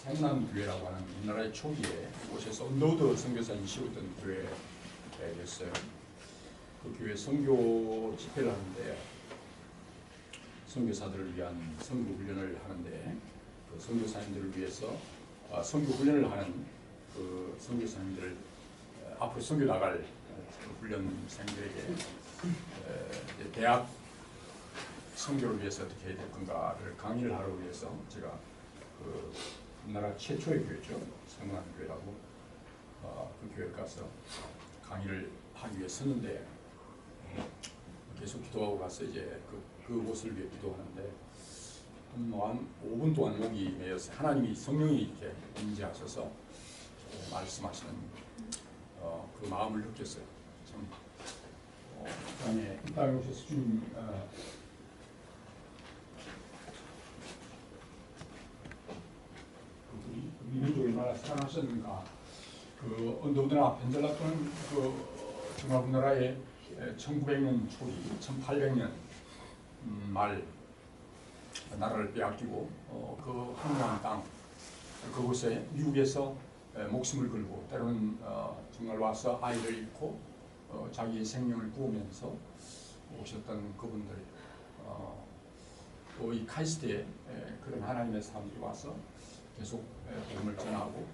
생남교회라고 하는 우리나라의 초기에 이곳에서 언더우드 선교사님이 세웠던 교회였어요. 그 교회 선교 집회를 하는데 선교사들을 위한 선교 훈련을 하는데 그 선교사님들을 위해서 선교 훈련을 하는 그 선교사님들을 앞으로 선교 나갈 훈련생들에게 대학 선교를 위해서 어떻게 해야 될 건가를 강의를 하러 위해서 제가 그 우리나라 최초의 교회죠. 성남교회라고 그 교회에 가서 강의를 하기 위해 섰는데 계속 기도하고 가서 이제 그곳을 위해 기도하는데 한 5분 동안 목이 메어서 하나님이 성령이 이렇게 임재하셔서 말씀하시는 그 마음을 느꼈어요. 참 땅에 오셔서 주님 우리 민족을 얼마나 사랑하셨는가. 그 언더우드나 펜젤라토는 정말 우리나라의 1900년 초기, 1800년 말 나라를 빼앗기고 그 한가한 땅 그곳에 미국에서 목숨을 걸고 때로는 정말 와서 아이를 잃고 자기의 생명을 구하면서 오셨던 그분들 또 이 카이스트에 그런 하나님의 사람들이 와서 계속 복음을 전하고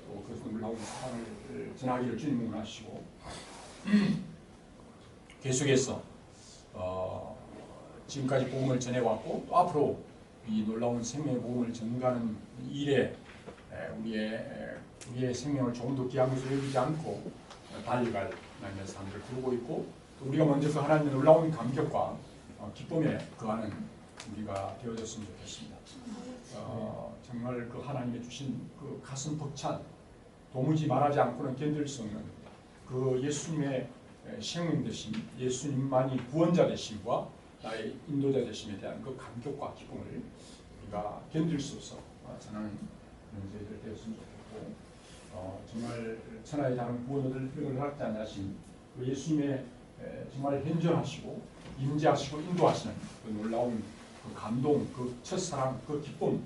또 그 놀라운 사랑을 전하기를 주님 원하시고 계속해서 지금까지 복음을 전해왔고 또 앞으로 이 놀라운 생명의 복음을 전가하는 일에 우리의 생명을 조금 더 귀한 것으로 여기지 않고 달려갈 하나님의 삶을 부르고 있고 또 우리가 먼저 그 하나님의 놀라운 감격과 기쁨에 거하는 우리가 되어졌으면 좋겠습니다. 정말 그 하나님의 주신 그 가슴 벅찬 도무지 말하지 않고는 견딜 수 없는 그 예수님의 생명 되심, 예수님만이 구원자 되심과 나의 인도자 되심에 대한 그 감격과 기쁨을 우리가 견딜 수 없어 전하는 그런 저희들 되었으면 좋겠고 정말 천하의 다른 구원을 허락지 않으신 그 예수님의 정말 현존하시고 임재하시고 인도하시는 그 놀라운 그 감동, 그 첫사랑, 그 기쁨,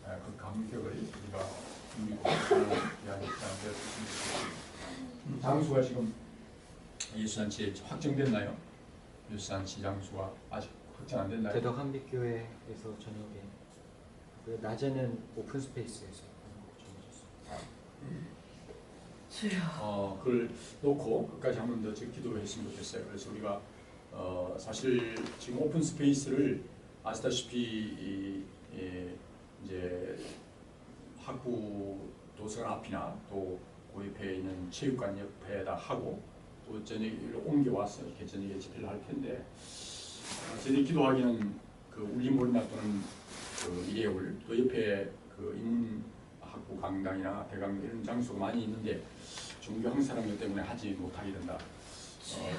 그 감격을 우리가 누리고 되었으면 좋겠습니다. 장수가 지금 예수잔치에 확정됐나요? 예수잔치 장수가 아직 확정 안 됐나요? 대덕 한빛교회에서 저녁에 낮에는 오픈 스페이스에서 정해졌습니다. 그걸 놓고 끝까지 한 번 더 기도했으면 좋겠어요. 그래서 우리가 사실 지금 오픈 스페이스를 아시다시피 이제 학부 도서관 앞이나 또 그 옆에 있는 체육관 옆에다 하고 또 저녁에 옮겨와서 이렇게 저녁에 집회를 할 텐데 저녁 기도하기는 그 울림몰이나 또는 그 이래울 또 옆에 그 인문학부 강당이나 대강 이런 장소가 많이 있는데 종교 항사랑교 때문에 하지 못하게 된다.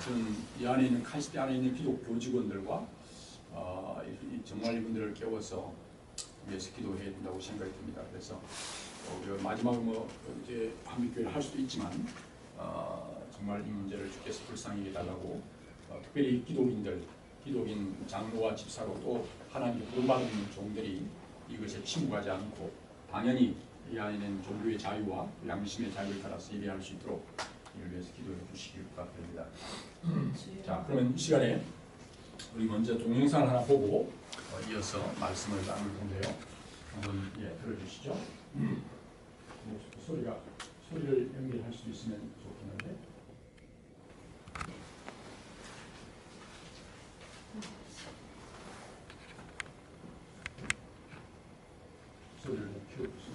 저는 이 안에 있는 카이스트 안에 있는 기독 교직원들과 정말 이분들을 깨워서 위해서 기도해야 된다고 생각이 듭니다. 그래서 마지막으로 이제 한빛교회를 할 수도 있지만 정말 이 문제를 주께서 불쌍히 해달라고 특별히 기독인 장로와 집사로 또 하나님께 부름받은 종들이 이것에 침묵하지 않고 당연히 이 안에 있는 종교의 자유와 양심의 자유를 따라서 예배할 수 있도록 이를 위해서 기도해 주시길 부탁드립니다. 자, 그러면 이 시간에 우리 먼저 동영상을 하나 보고 이어서 말씀을 나눌 텐데요. 한번 들어주시죠. 소리를 연결할 수 있으면 좋겠는데. 소리를 좀 키워주시죠.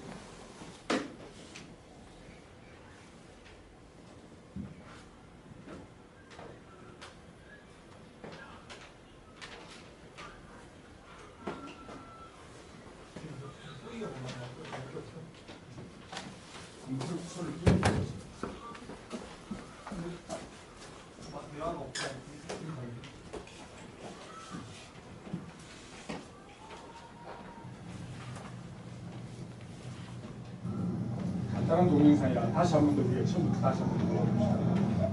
간단한 동영상이라 다시 한 번 더 우리가 처음부터 다시 한 번 더 보여줍시다.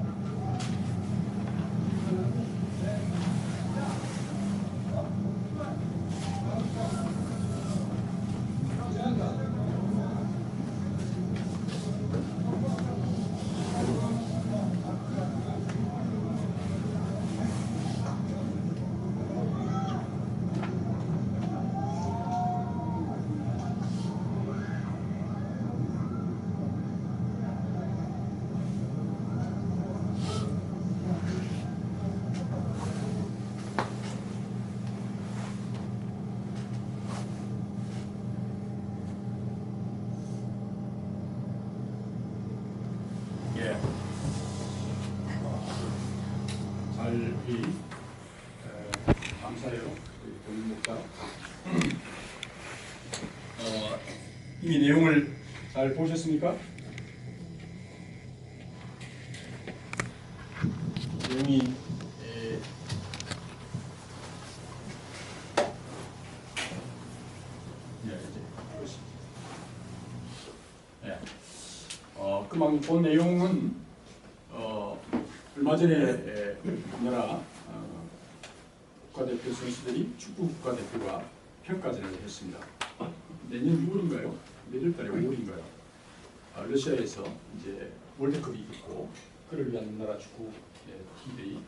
우리 감사해요. 동인 목사. 이 내용을 잘 보셨습니까? 내용이 그 내용은 얼마 전에 우리나라 국가대표 선수들이 축구 국가대표가 평가전을 했습니다. 내년 6월인가요? 몇월 달에 5월인가요? 러시아에서 이제 월드컵이 있고 그를 위한 우리나라 축구 팀들이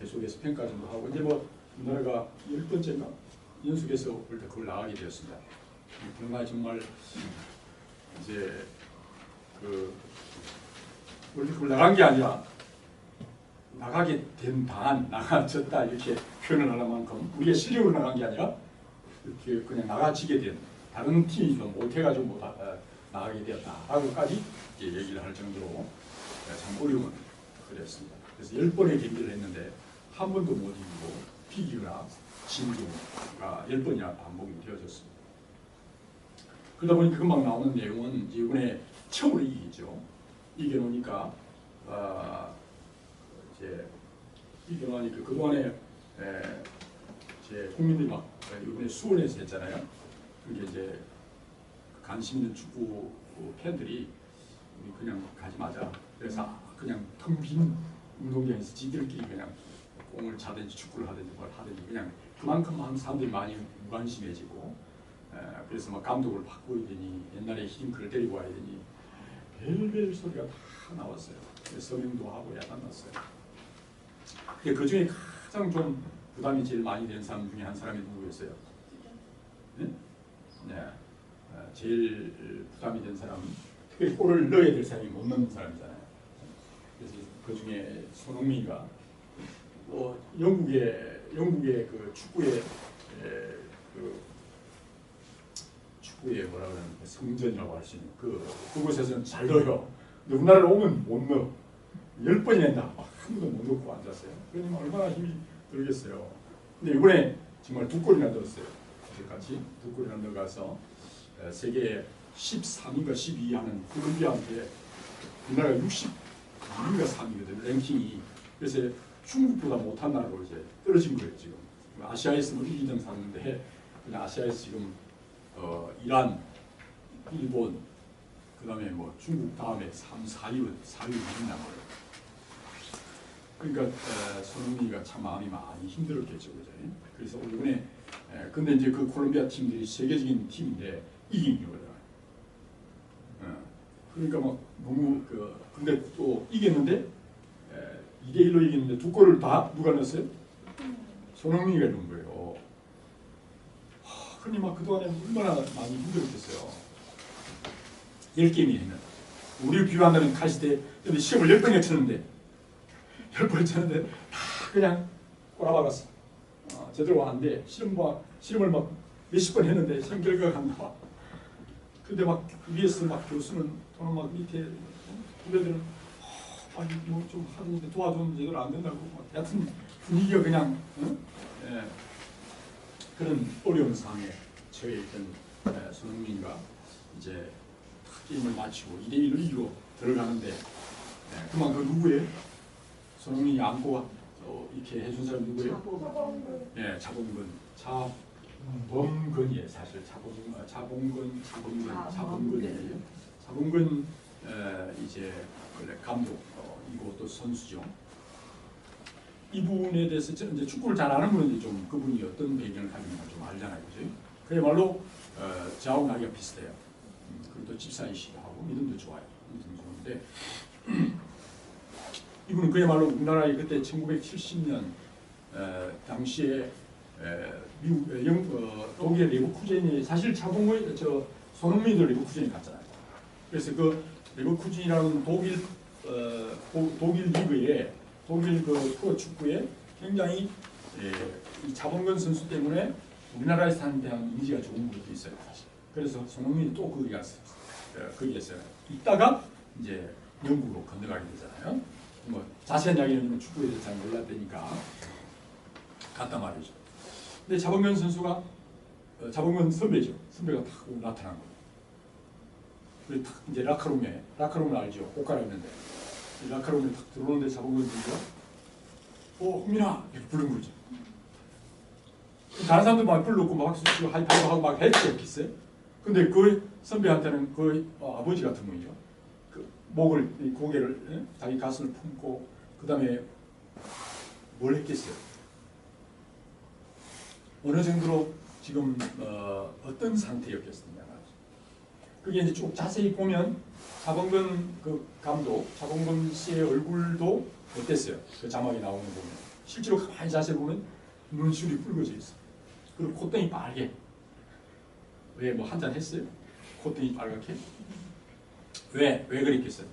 계속해서 평가전도 하고 이제 뭐 우리나라가 10번째인가 연속해서 월드컵을 나가게 되었습니다. 그러나 정말 이제 그 월드컵을 나간 게 아니라 나가게 된 반, 나가졌다 이렇게 표현을 하는 만큼 우리의 실력으로 나간 게 아니라 이렇게 그냥 나가지게 된 다른 팀이 좀 못해가지고 나가게 되었다라고까지 이제 얘기를 할 정도로 참 어려운 그랬습니다. 그래서 10번의 경기를 했는데 한 번도 못 이기고 비기거나 진 경우가 10번이나 반복이 되어졌습니다. 그러다 보니 금방 나오는 내용은 이번에 처음으로 이기죠. 이겨놓으니까 이제 이겨놓으니까 그동안에 제 국민들이 막 이번에 수원에서 했잖아요. 그게 이제 관심 있는 축구 팬들이 우리 그냥 가지 마자. 그래서 그냥 텅 빈 운동장에서 지들끼리 그냥 공을 차든지 축구를 하든지 뭘 하든지 그냥 그만큼 한 사람들이 많이 무관심해지고 그래서 막 감독을 바꿔야 되니 옛날에 히딩크를 데리고 와야 되니 벨벨 소리가 다 나왔어요. 서명도 하고 야단났어요. 그 중에 가장 좀 부담이 제일 많이 되는 사람 중에 한 사람이 누구였어요? 네? 네. 제일 부담이 된 사람은 특별히 골을 넣어야 될 사람이 못 넣는 사람이잖아요. 그래서 그 중에 손흥민이가 영국의 그 축구의 뭐라 그러는 성전이라고 할 수 있는 그곳에서는 잘 넣어요. 근데 우리나라로 오면 못 넣어. 10번이 낸다. 한 번도 못 넣고 앉았어요. 그러니까 얼마나 힘이 들겠어요. 근데 이번에 정말 2골이나 넣었어요. 같이 2골이나 넣어가서 세계 13위인가 12위 하는 콜롬비아한테 우리나라가 62위인가 3위거든요. 랭킹이. 그래서 중국보다 못한 나라로 이제 떨어진 거예요. 지금 아시아에서 뭐 1, 2등 샀는데 그냥 아시아에서 지금 이란, 일본, 그 다음에 뭐 중국 다음에 3, 4위 있나 봐요. 그러니까 손흥민이가 참 마음이 많이 힘들었겠죠, 그죠? 그래서 이번에 근데 이제 그 콜롬비아 팀들이 세계적인 팀인데 이긴 거잖아요. 그러니까 막 너무 근데 또 이겼는데 2대1로 이겼는데 2골을 다 누가 넣었어요? 손흥민이가 넣은 거예요. 그러니 막 그동안에 얼마나 많이 힘들었겠어요. 10게임이 했는데 우리를 비유한다면 갔을 때 시험을 10번이나 쳤는데 10번을 쳤는데 다 그냥 꼬라박았어. 제대로 하는데 시험을 막 몇십 번 했는데 시험 결과가 안 나와. 근데 막 위에서 막 교수는 또는 막 밑에 후배들은 아니 뭐 좀 하는데 도와주는 제대로 안 된다고 막 하여튼 분위기가 그냥 그런 어려운 상황에 처해 있던 손흥민과 이제 게임을 마치고 2대1로 이기고 들어가는데 그만 그 누구예요? 손흥민이 안고 이렇게 해준 사람 누구예요? 차범근이에요. 사실 차범근이에요. 차범근 이제 원래 감독이고 또 선수죠. 이분에 대해서 이제 축구를 잘 아는 분은 좀 그분이 어떤 배경을 가지고 있는지 좀 알잖아요, 그죠? 그야말로 저하고 나이가 비슷해요. 그리고 또 집사이시기도 하고 믿음도 좋아요. 좋은데 이분은 그야말로 우리나라의 그때 1970년 당시에 독일 레버쿠젠이 사실 차범근 손흥민도 레버쿠젠이 갔잖아요. 그래서 그 레버쿠젠이라는 독일 리그에 독일 그 프로 축구에 굉장히 이 차범근 선수 때문에 우리나라에 사는 대한 이미지가 좋은 것도 있어요, 사실. 그래서 손흥민이 또 거기에서 있다가 이제 영국으로 건너가게 되잖아요. 뭐 자세한 이야기는 축구에 대해서 잘 몰랐다니까 갔단 말이죠. 근데 자범근 선수가 자범근 선배죠. 선배가 탁 나타난 거예요. 그리고 탁 이제 라카룸을 알죠. 옷갈아 입는데 라카룸에 탁 들어오는데 자범근 선수가 흥민아 이렇게 부른 거죠. 다른 사람들 막 불러놓고 막 박수 치고 하이파이브 하고 막 했죠, 기세. 근데 그 선배한테는 거의 아버지 같은 분이죠. 그 목을, 고개를, 자기 가슴을 품고, 그 다음에 뭘 했겠어요? 어느 정도로 지금 어떤 상태였겠느냐. 그게 이제 쭉 자세히 보면 자범근 그 감독, 자범근 씨의 얼굴도 어땠어요? 그 자막이 나오는 거 보면. 실제로 가만히 자세히 보면 눈시울이 붉어져 있어. 그리고 콧등이 빨개. 왜 뭐 한잔 했어요? 콧등이 빨갛게? 왜 그랬겠어요?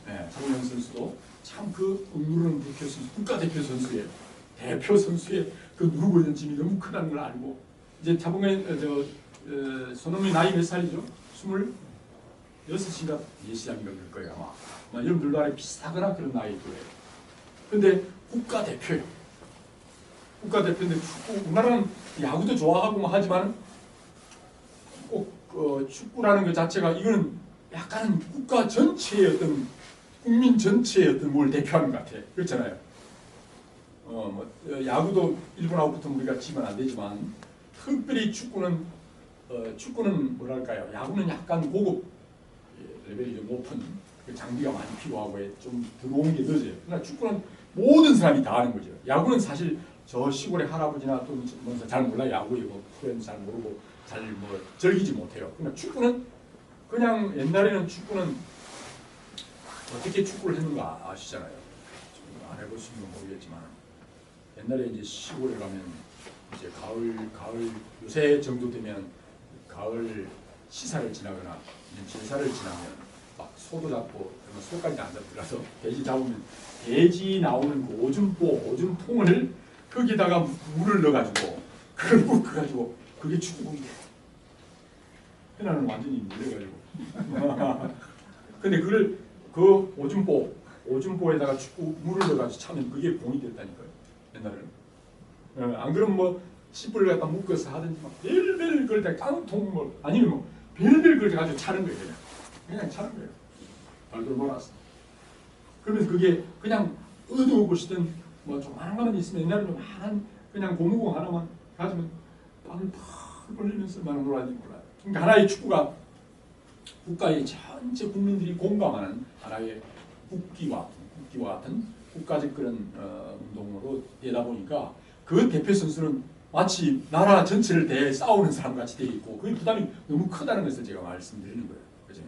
네, 장훈영 선수도 참 그 누르는 대표 선수, 국가대표 선수의 그 누르고 있는 짐이 너무 크다는 걸 알고 이제 자봉의 손흥민 나이 몇 살이죠? 26인가 4시간인가 그럴 거예요 아마 여러분들도 아래 비슷하거나 그런 나이 또래요. 근데 국가대표예요. 국가대표인데 우리나라는 야구도 좋아하고 뭐 하지만 꼭 축구라는 것 자체가 이거는 약간 국가 전체의 어떤 국민 전체의 어떤 뭘 대표하는 것 같아. 그렇잖아요. 야구도 일본하고 붙으면 우리가 지면 안 되지만 특별히 축구는 뭐랄까요? 야구는 약간 고급 레벨이 좀 높은 장비가 많이 필요하고 좀 들어오는 게 늦어요. 그러나 축구는 모든 사람이 다 하는 거죠. 야구는 사실 저 시골의 할아버지나 또 잘 몰라 야구에 뭐 프렌드 잘 모르고 잘 뭐 즐기지 못해요. 그러나 축구는 그냥 옛날에는 축구는 어떻게 축구를 했는가 아시잖아요. 안 해보시는 건 모르겠지만 옛날에 이제 시골에 가면 이제 가을 요새 정도 되면 가을 시사를 지나거나 제사를 지나면 막 소도 잡고 소까지 안 잡더라도 돼지 잡으면 돼지 나오는 그 오줌통을 거기다가 물을 넣어가지고 그걸 붓어가지고 그게 축구공이 돼. 해나는 완전히 물려가지고. 근데 그걸 그 오줌보에다가 축구 물을 넣어가지고 차면 그게 공이 됐다니까요. 옛날에는. 안 그러면 뭐 씨뿔을 갖다 묶어서 하든지 막 벨벨 그럴 때 깡통 뭐 아니면 뭐 벨벨 그럴 때 가지고 차는 거예요. 그냥 차는 거예요. 발돌 몰았어. 그러면서 그게 그냥 어두워 보시던 뭐 조그마한 거는 있으면 옛날에는 조그마한 그냥 고무공 하나만 가지면 땀을 팍 흘리면서 얼마나 놀았는지 몰라요. 그러니까 하나의 축구가 국가의 전체 국민들이 공감하는 하나의 국기와 같은 국가적 그런 운동으로 되다 보니까 그 대표 선수는 마치 나라 전체를 대해 싸우는 사람 같이 되어 있고 그 부담이 너무 크다는 것을 제가 말씀드리는 거예요. 그죠?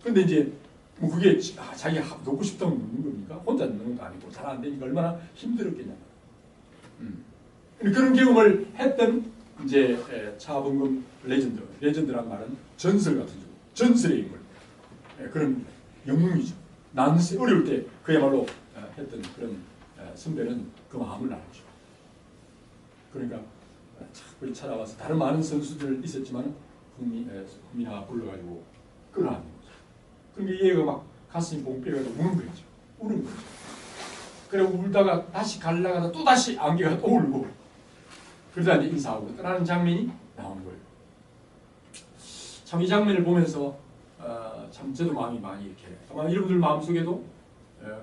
근데 이제 뭐 그게 자기 놓고 싶다고 놓는 겁니까? 혼자 놓는 것도 아니고 잘 안 되니까 얼마나 힘들었겠냐. 그런 경험을 했던 이제 차범근 레전드란 말은 전설 같은 전설의 인물 그런 영웅이죠. 난세 어려울 때 그야말로 했던 그런 선배는 그 마음을 알죠. 그러니까 자꾸 찾아와서 다른 많은 선수들 있었지만 국민아 불러가지고 끌어안는 거죠. 그러니까 얘가 막 가슴이 뽕삐려가지고 우는 거죠. 그리고 울다가 다시 갈라가다 또 다시 안개가 또 울고 그러다 이제 인사하고 떠나는 장면이 나오는 거예요. 참 이 장면을 보면서 참 저도 마음이 많이 이렇게 아마 여러분들 마음속에도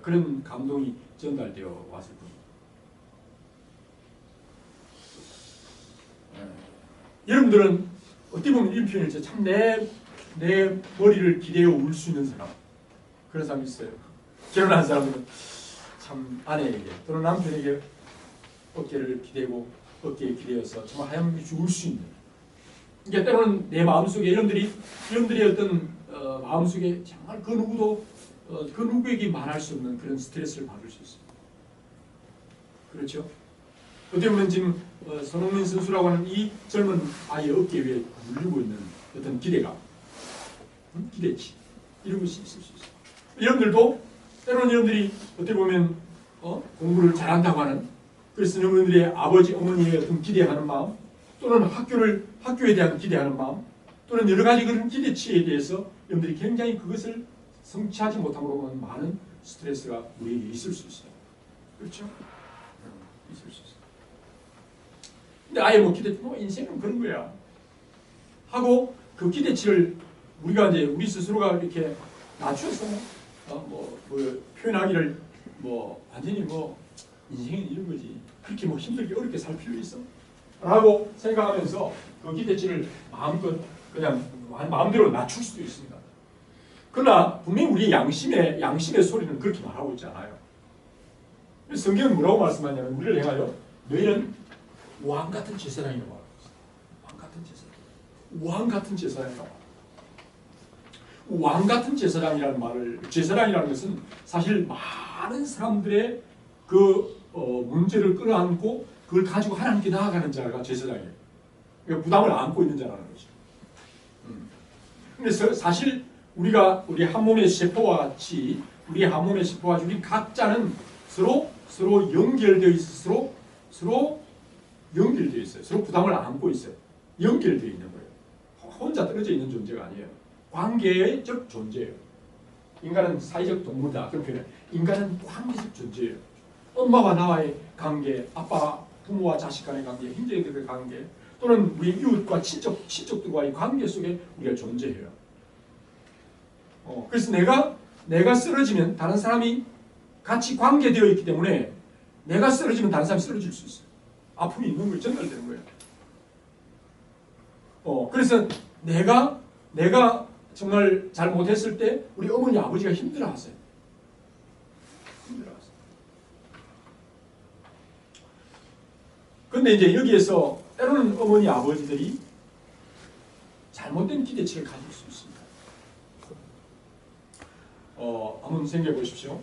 그런 감동이 전달되어 왔을 겁니다. 여러분들은 어떻게 보면 이런 표현을 참 내 머리를 기대어 울 수 있는 사람 그런 사람이 있어요. 결혼한 사람들은 참 아내에게 또는 남편에게 어깨를 기대고 어깨에 기대어서 정말 하얀빛이 울 수 있는 그러니까 때로는 내 마음속에 여러분들의 어떤 마음속에 정말 그 누구도 그 누구에게 말할 수 없는 그런 스트레스를 받을 수 있어요. 그렇죠? 어떻게 보면 지금 손흥민 선수라고 하는 이 젊은 아이의 어깨 위에 물리고 있는 어떤 기대감, 기대치 이런 것이 있을 수 있어요. 여러분들도 때로는 여러분들이 어떻게 보면 공부를 잘한다고 하는 그래서 여러분들의 아버지 어머니의 어떤 기대하는 마음 또는 학교에 대한 기대하는 마음 또는 여러 가지 그런 기대치에 대해서 여러분들이 굉장히 그것을 성취하지 못함으로 많은 스트레스가 우리에게 있을 수 있어요. 그렇죠? 있을 수 있어요. 근데 아예 뭐 인생은 그런 거야. 하고 그 기대치를 우리가 이제 우리 스스로가 이렇게 낮춰서 표현하기를 완전히 인생은 이런 거지. 그렇게 힘들게 어렵게 살 필요 있어? 라고 생각하면서 그 기대치를 마음껏 그냥 마음대로 낮출 수도 있습니다. 그러나 분명히 우리 양심의 소리는 그렇게 말하고 있지 않아요. 성경은 뭐라고 말씀하냐면 우리를 향하여 너희는 왕같은 제사장이라고 말하고 있어요. 왕같은 제사장. 왕같은 제사장이라고 말합니다. 왕같은 제사장이라는 것은 사실 많은 사람들의 문제를 끌어안고 그걸 가지고 하나님께 나아가는 자가 제사장이에요. 그러니까 부담을 안고 있는 자라는 거죠. 그래서 사실 우리 한 몸의 세포와 같이 우리 각자는 서로 연결되어 있어 서로 연결되어 있어요. 서로 부담을 안고 있어요. 연결되어 있는 거예요. 혼자 떨어져 있는 존재가 아니에요. 관계적 존재예요. 인간은 사회적 동물이다. 그런 표현을. 인간은 관계적 존재예요. 엄마와 나와의 관계, 아빠, 부모와 자식 간의 관계, 형제들의 관계, 또는 우리 이웃과 친척들과의 관계 속에 우리가 존재해요. 그래서 내가 쓰러지면 다른 사람이 같이 관계되어 있기 때문에 내가 쓰러지면 다른 사람이 쓰러질 수 있어요. 아픔이 있는 거예요. 전달되는 거예요. 그래서 내가 정말 잘못했을 때 우리 어머니 아버지가 힘들어하세요. 근데 이제 여기에서 때로는 어머니 아버지들이 잘못된 기대치를 가질 수 있습니다. 한번 생각해 보십시오.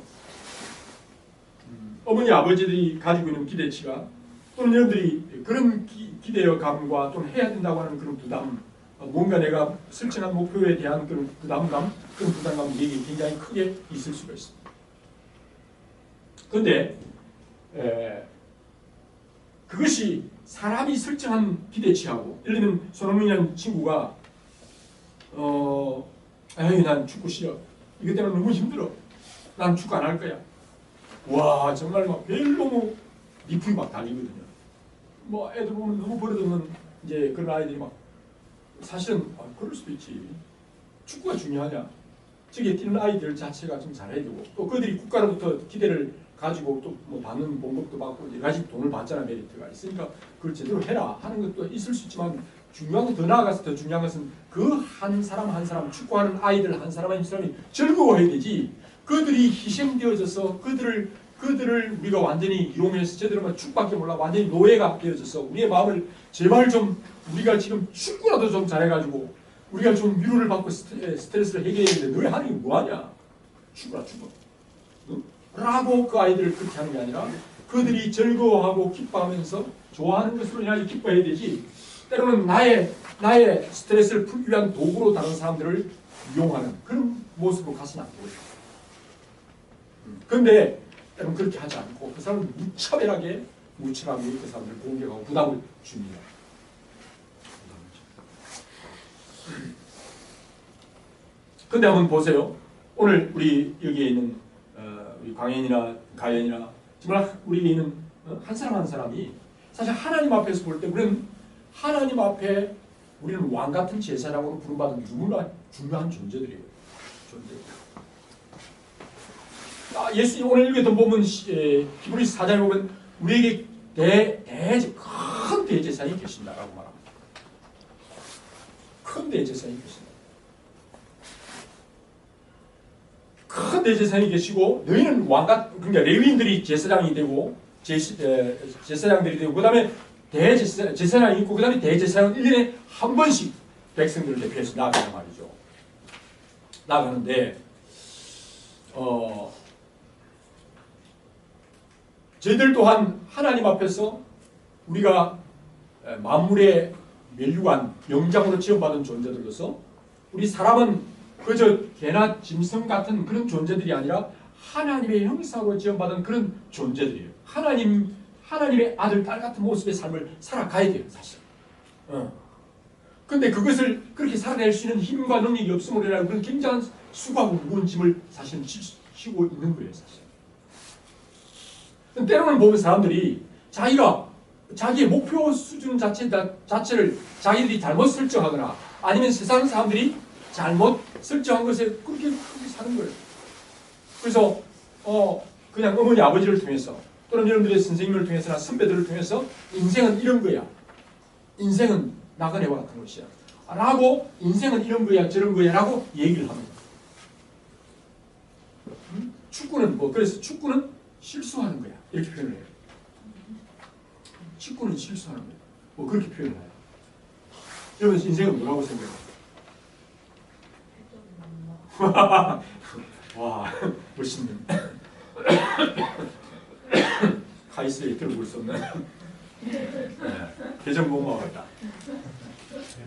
어머니 아버지들이 가지고 있는 기대치가 또는 여러분들이 그런 기대감과 또는 해야 된다고 하는 그런 부담, 뭔가 내가 설정한 목표에 대한 그런 부담감이 굉장히 크게 있을 수가 있습니다. 그런데 그것이 사람이 설정한 기대치하고, 예를 들면 손흥민이라는 친구가 난 축구 싫어. 이것 때문에 너무 힘들어. 난 축구 안 할 거야. 와, 정말 너무 리플이 달리거든요. 애들 보면 너무 버릇없는 이제 그런 아이들이 사실은 그럴 수도 있지. 축구가 중요하냐? 저기 뛰는 아이들 자체가 좀 잘해야 되고, 또 그들이 국가로부터 기대를 가지고 또 받는 봉급도 받고 여러 가지 돈을 받잖아. 메리트가 있으니까 그걸 제대로 해라 하는 것도 있을 수 있지만, 중요한 건 더 나아가서 더 중요한 것은 그 한 사람 한 사람, 축구하는 아이들 한 사람이 즐거워해야 되지. 그들이 희생되어져서 그들을 우리가 완전히 이용해서 제대로 축구밖에 몰라 완전히 노예가 되어져서 우리의 마음을 제발 좀 우리가 지금 축구라도 좀 잘해가지고 우리가 좀 위로를 받고 스트레스를 해결해야 되는데 너희 하는 게 뭐하냐? 축구라 축구. 응? 라고 그 아이들을 그렇게 하는 게 아니라 그들이 즐거워하고 기뻐하면서 좋아하는 것으로 인하여 기뻐해야 되지, 때로는 나의 스트레스를 풀기 위한 도구로 다른 사람들을 이용하는 그런 모습으로 가서는 안 되거든요. 그런데 때로는 그렇게 하지 않고 그 사람은 무차별하게 그 사람들을 공격하고 부담을 줍니다. 근데 한번 보세요. 오늘 우리 여기에 있는 우리 광현이나 가연이나 정말 우리에 있는 한 사람 한 사람이 사실 하나님 앞에서 볼 때 우리는 하나님 앞에 우리는 왕 같은 제사장으로 부름받은 누구나 중요한 존재들이에요. 예수 오늘 읽었던 보면 히브리서 4장에 보면 우리에게 큰 대제사장이 계신다라고 말합니다. 큰 대제사장이 계신다. 큰 대제사장이 계시고 너희는 그러니까 레위인들이 제사장이 되고 제사장들이 되고 그 다음에 제사장이 있고 그 다음에 대제사장은 1년에 한 번씩 백성들을 대표해서 나아가는 말이죠. 나아가는데 저희들 또한 하나님 앞에서 우리가 만물의 멸류관 명장으로 지원받은 존재들로서 우리 사람은 그저 개나 짐승 같은 그런 존재들이 아니라 하나님의 형상으로 지원받은 그런 존재들이에요. 하나님의 아들, 딸 같은 모습의 삶을 살아가야 돼요, 사실. 근데 그것을 그렇게 살아낼 수 있는 힘과 능력이 없음으로 인하여 그런 굉장한 수고하고 무거운 짐을 사실은 질 쉬고 있는 거예요, 사실. 때로는 보면 사람들이 자기가 자기의 목표 수준 자체를 자기들이 잘못 설정하거나 아니면 세상 사람들이 잘못 설정한 것에 그렇게 사는 거예요. 그래서 그냥 어머니 아버지를 통해서 또는 여러분들의 선생님을 통해서나 선배들을 통해서 인생은 이런 거야. 인생은 나그네와 같은 것이야. 라고 인생은 이런 거야 저런 거야 라고 얘기를 합니다. 축구는 그래서 축구는 실수하는 거야. 이렇게 표현을 해요. 축구는 실수하는 거야. 그렇게 표현을 해요. 여러분 인생은 뭐라고 생각해요? 와 멋있네. 카이스에 들어볼 수 없는 대전 못 먹었다.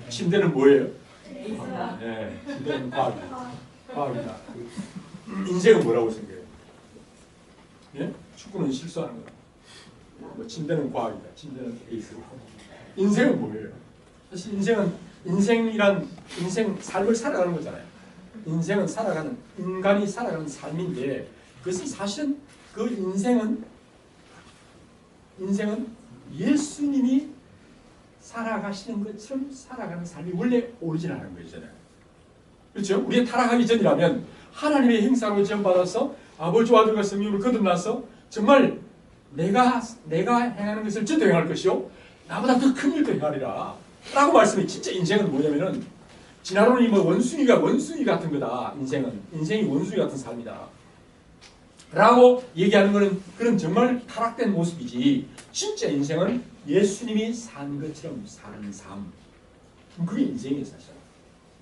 침대는 뭐예요? 네, 침대는 과학이다. 과학이다. 인생은 뭐라고 생각해요? 예? 축구는 실수하는 거다. 침대는 과학이다. 침대는 에이스고. 인생은 뭐예요? 사실 인생이란 삶을 살아가는 거잖아요. 인생은 인간이 살아가는 삶인데 그것은 사실은 그 인생은 예수님이 살아가시는 것처럼 살아가는 삶이 원래 오리지널한 거잖아요. 그렇죠? 우리가 타락하기 전이라면 하나님의 행사로 지원받아서 아버지와 아들과 성령으로 거듭나서 정말 내가 행하는 것을 저도 행할 것이요 나보다 더 큰 일도 행하리라 라고 말씀해. 진짜 인생은 뭐냐면은 지나로는 원숭이 같은 거다. 인생이 원숭이 같은 삶이다 라고 얘기하는 것은 그런 정말 타락된 모습이지, 진짜 인생은 예수님이 산 것처럼 사는 삶, 그게 인생이에요. 사실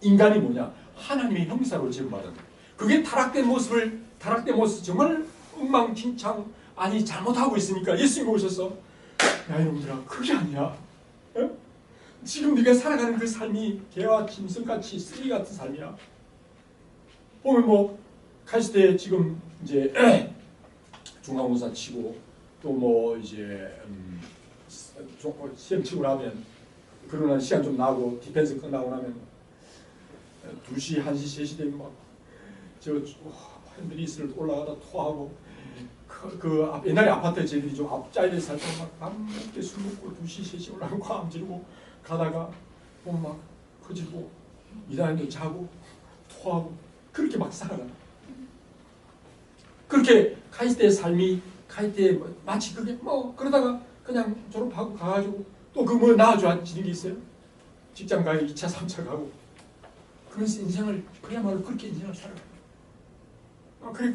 인간이 뭐냐, 하나님의 형사로 지음받은, 그게 타락된 모습 정말 엉망진창 아니 잘못하고 있으니까 예수님이 오셔서 야 이놈들아 그게 아니야. 어? 지금 네가 살아가는 그 삶이 개와 짐승같이 쓰레기 같은 삶이야. 보면 카이스트에 지금 이제 중간고사 치고 또 이제 시험 치고 나면 그러고 난 시간 좀 나고 디펜스 끝나고 나면 2시, 1시, 3시 되면 막 핸드리스를 올라가다 토하고 옛날에 아파트 쟤들이 좀 앞자리에 살 때 막 밤늦게 술 먹고 2시, 3시 올라가고 꽉 지르고 가다가 보면 막 퍼지고 이다음에 자고 토하고 그렇게 막 살아가. 그렇게 카이스트의 삶이 카이스트에 마치 그게 그러다가 그냥 졸업하고 가가지고 또 나아지는 게 있어요. 직장 가고 2차, 3차 가고 그러면서 인생을 그야말로 그렇게 인생을 살아가요.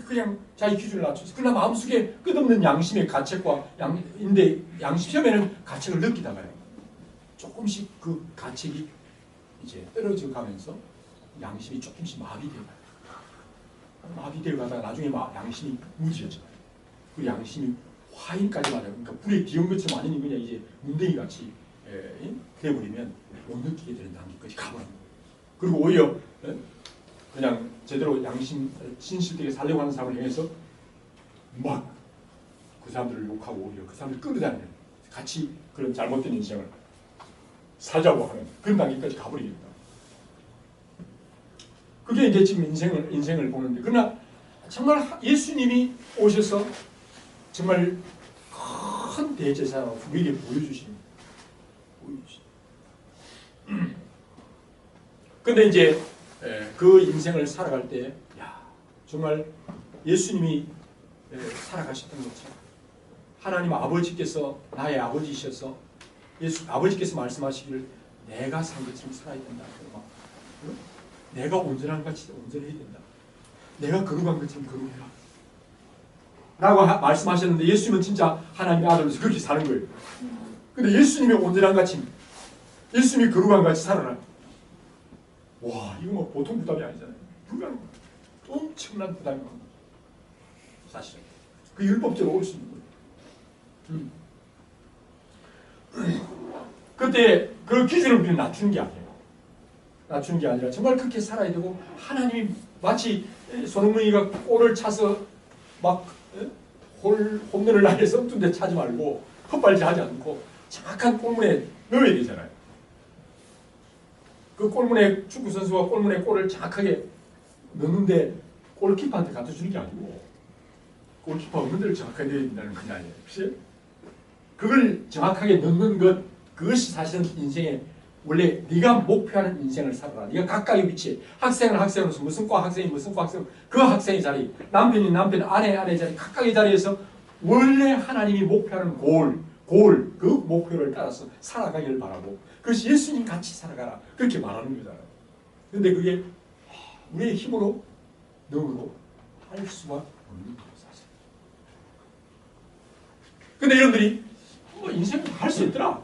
그냥 자기 기준을 낮춰서 그러나 마음속에 끝없는 양심의 가책과 양심 시험에는 가책을 느끼다가요. 조금씩 그 가책이 이제 떨어져 가면서 양심이 조금씩 마비되어 가다가 나중에 양심이 무지해져요. 그 양심이 화인까지 맞아요. 그러니까 불에 뒤은 것처럼 아니면 그냥 이제 문댕이 같이 되어버리면 못 느끼게 되는 단계까지 가버립니다. 그리고 오히려 그냥 제대로 양심 진실되게 살려고 하는 사람을 향해서 막 그 사람들을 욕하고 오히려 그 사람들 끌어다니는 같이 그런 잘못된 인생을 살자고 하는 그런 단계까지 가버립니다. 그게 이제 지금 인생을 보는데, 그러나 정말 예수님이 오셔서 정말 큰 대제사로 우리에게 보여주십니다. 근데 이제 그 인생을 살아갈 때, 정말 예수님이 살아가셨던 것처럼 하나님 아버지께서 나의 아버지이셔서 아버지께서 말씀하시기를 내가 산 것처럼 살아야 된다. 내가 온전한 같이 온전해야 된다. 내가 거룩한 것처럼 거룩해라. 라고 말씀하셨는데 예수님은 진짜 하나님의 아들로서 그렇게 사는 거예요. 근데 예수님의 온전한 같이, 예수님이 거룩한 같이 살아라. 와, 이거 보통 부담이 아니잖아요. 불가능한 거예요. 엄청난 부담인 겁니다. 사실은. 그 율법적으로 올 수 있는 거예요. 그때 그 기준을 우리는 낮추는 게 아니에요. 낮추는 게 아니라 정말 그렇게 살아야 되고, 하나님이 마치 손흥민이가 골을 차서 막 홈런을 날려 썩둔 데 차지 말고 헛발질 하지 않고 정확한 골문에 넣어야 되잖아요. 그 골문에 축구선수가 골문에 골을 정확하게 넣는데 골키퍼한테 갖다 주는 게 아니고 골키퍼 없는 데를 정확하게 넣어야 된다는 건 아니에요. 그치? 그걸 정확하게 넣는 것, 그것이 사실은 인생의 원래 네가 목표하는 인생을 살아라. 네가 각각의 위치에 학생은 학생으로서 무슨 과 학생이 무슨 과 학생, 그 학생의 자리, 남편이 남편, 아내 자리, 각각의 자리에서 원래 하나님이 목표하는 그 목표를 따라서 살아가기를 바라고, 그것이 예수님 같이 살아가라, 그렇게 말하는 거잖아요. 근데 그게 우리의 힘으로 능으로 할 수가 없는 거예요, 사실. 근데 여러분들이 인생은 할 수 있더라.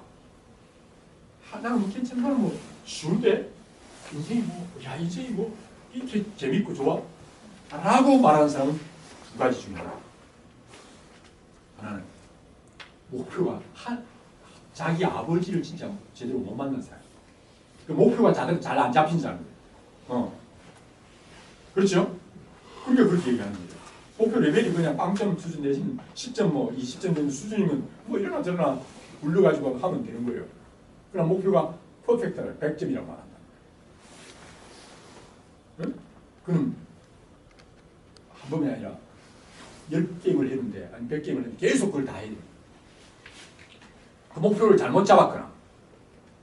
나는 뭐 괜찮아, 나는 뭐 쉬운데 인생이 뭐 이렇게 재밌고 좋아 라고 말하는 사람은 두 가지 중에 하나는 목표가 자기 아버지를 진짜 제대로 못 만난 사람, 그 목표가 잘 안 잡힌 사람. 그렇죠? 그러니까 그렇게 얘기하는 거죠. 목표 레벨이 그냥 빵점 수준 내지는 10점 20점 되는 수준이면 뭐 이러나 저러나 굴려가지고 하면 되는 거예요. 그럼 목표가 퍼펙트를 100점이라고 말한다. 응? 그럼 한 번이 아니라 10게임을 했는데, 아니 100게임을 했는데 계속 그걸 다 해야 돼요. 그 목표를 잘못 잡았거나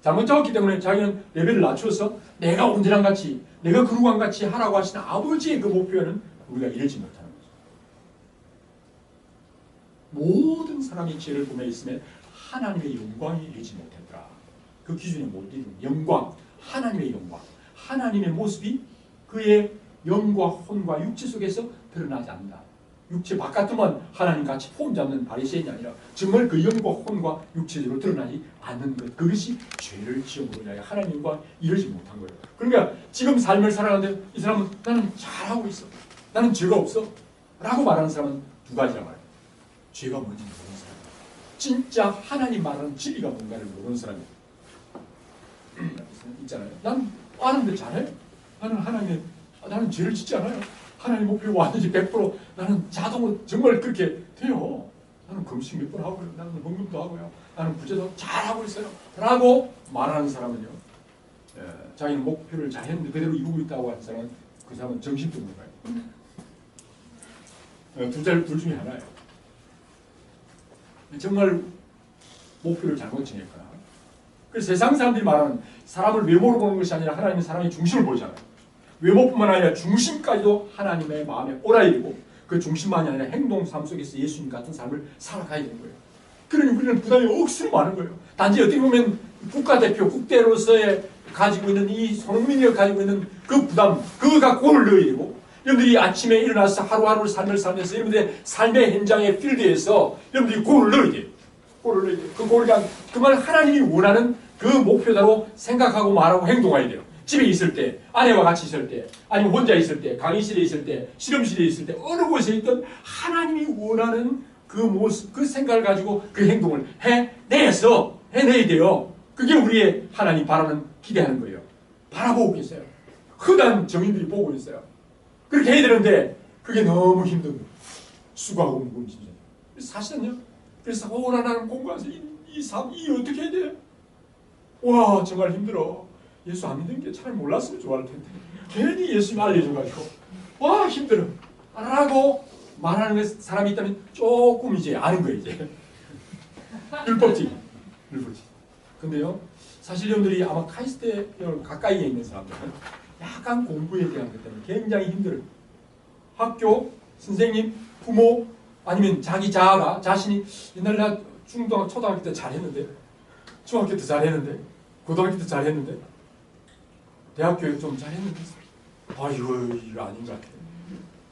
잘못 잡았기 때문에 자기는 레벨을 낮춰서 내가 온전한 같이, 내가 그루간 같이 하라고 하시는 아버지의 그 목표는 우리가 이루지 못하는 거죠. 모든 사람이 죄를 범해 있으면 하나님의 영광이 이루지 못했더라. 그 기준에 못 이루는 영광, 하나님의 영광, 하나님의 모습이 그의 영과 혼과 육체 속에서 드러나지 않는다. 육체 바깥으로만 하나님 같이 폼 잡는 바리새인이 아니라 정말 그 영과 혼과 육체적으로 드러나지 않는 것, 그것이 죄를 지음으로 인하여 하나님 영광 이루지 못한 거예요. 그러니까 지금 삶을 살아가는데 이 사람은 나는 잘하고 있어, 나는 죄가 없어 라고 말하는 사람은 두 가지란 말이에요. 죄가 뭔지 모르는 사람, 진짜 하나님 말하는 진리가 뭔가를 모르는 사람이에요. 있잖아요. 난 아는데 잘해? 나는 죄를 짓지 않아요. 하나님 목표 완전히 100% 나는 자동으로 정말 그렇게 돼요. 나는 금식 몇 번 하고요. 나는 헌금도 하고요. 나는 부제도 잘하고 있어요. 라고 말하는 사람은요, 자기는 목표를 잘했는데 그대로 이루고 있다고 하는 사람은 그 사람은 정신병인 거예요. 둘 중에 하나예요. 정말 목표를 잘못 정했거나. 그래서 세상 사람들이 말하는 사람을 외모로 보는 것이 아니라 하나님은 사람의 중심을 보잖아요. 외모뿐만 아니라 중심까지도 하나님의 마음에 옳아야 되고, 그 중심만이 아니라 행동, 삶 속에서 예수님 같은 삶을 살아가야 되는 거예요. 그러니 우리는 부담이 억수로 많은 거예요. 단지 어떻게 보면 국가대표, 국대로서의 가지고 있는 이 손흥민이가 가지고 있는 그 부담, 그거 갖고 골을 넣어야 되고, 여러분들이 아침에 일어나서 하루하루 삶을 살면서 여러분들의 삶의 현장의 필드에서 여러분들이 골을 넣어야 돼요. 골을 넣어야 돼요. 그 골이 그말 하나님이 원하는 그 목표대로 생각하고 말하고 행동해야 돼요. 집에 있을 때, 아내와 같이 있을 때, 아니면 혼자 있을 때, 강의실에 있을 때, 실험실에 있을 때, 어느 곳에 있든 하나님이 원하는 그 모습, 그 생각을 가지고 그 행동을 해내야 돼요. 그게 우리의 하나님 바라는, 기대하는 거예요. 바라보고 계세요. 흔한 정인들이 보고 있어요. 그렇게 해야 되는데 그게 너무 힘든 거예요. 수고하고 무거운 진짜. 사실은요. 그래서 나는 공부해서 이 어떻게 해야 돼? 와, 정말 힘들어. 예수 안 믿는 게 차라리 몰랐으면 좋아할 텐데 괜히 예수님 알려줘가지고 와 힘들어 라고 말하는 사람이 있다면 조금 이제 아는 거예요. 이제 율법적인. 근데요, 사실 여러분들이 아마 카이스트에 가까이에 있는 사람들은 약간 공부에 대한 것 때문에 굉장히 힘들어요. 학교, 선생님, 부모, 아니면 자기 자신이 옛날에 나 중등학교, 초등학교 때 잘했는데, 중학교 때 잘했는데, 고등학교 때 잘했는데, 대학교에 좀 잘했는데, 이거 아닌 것 같아.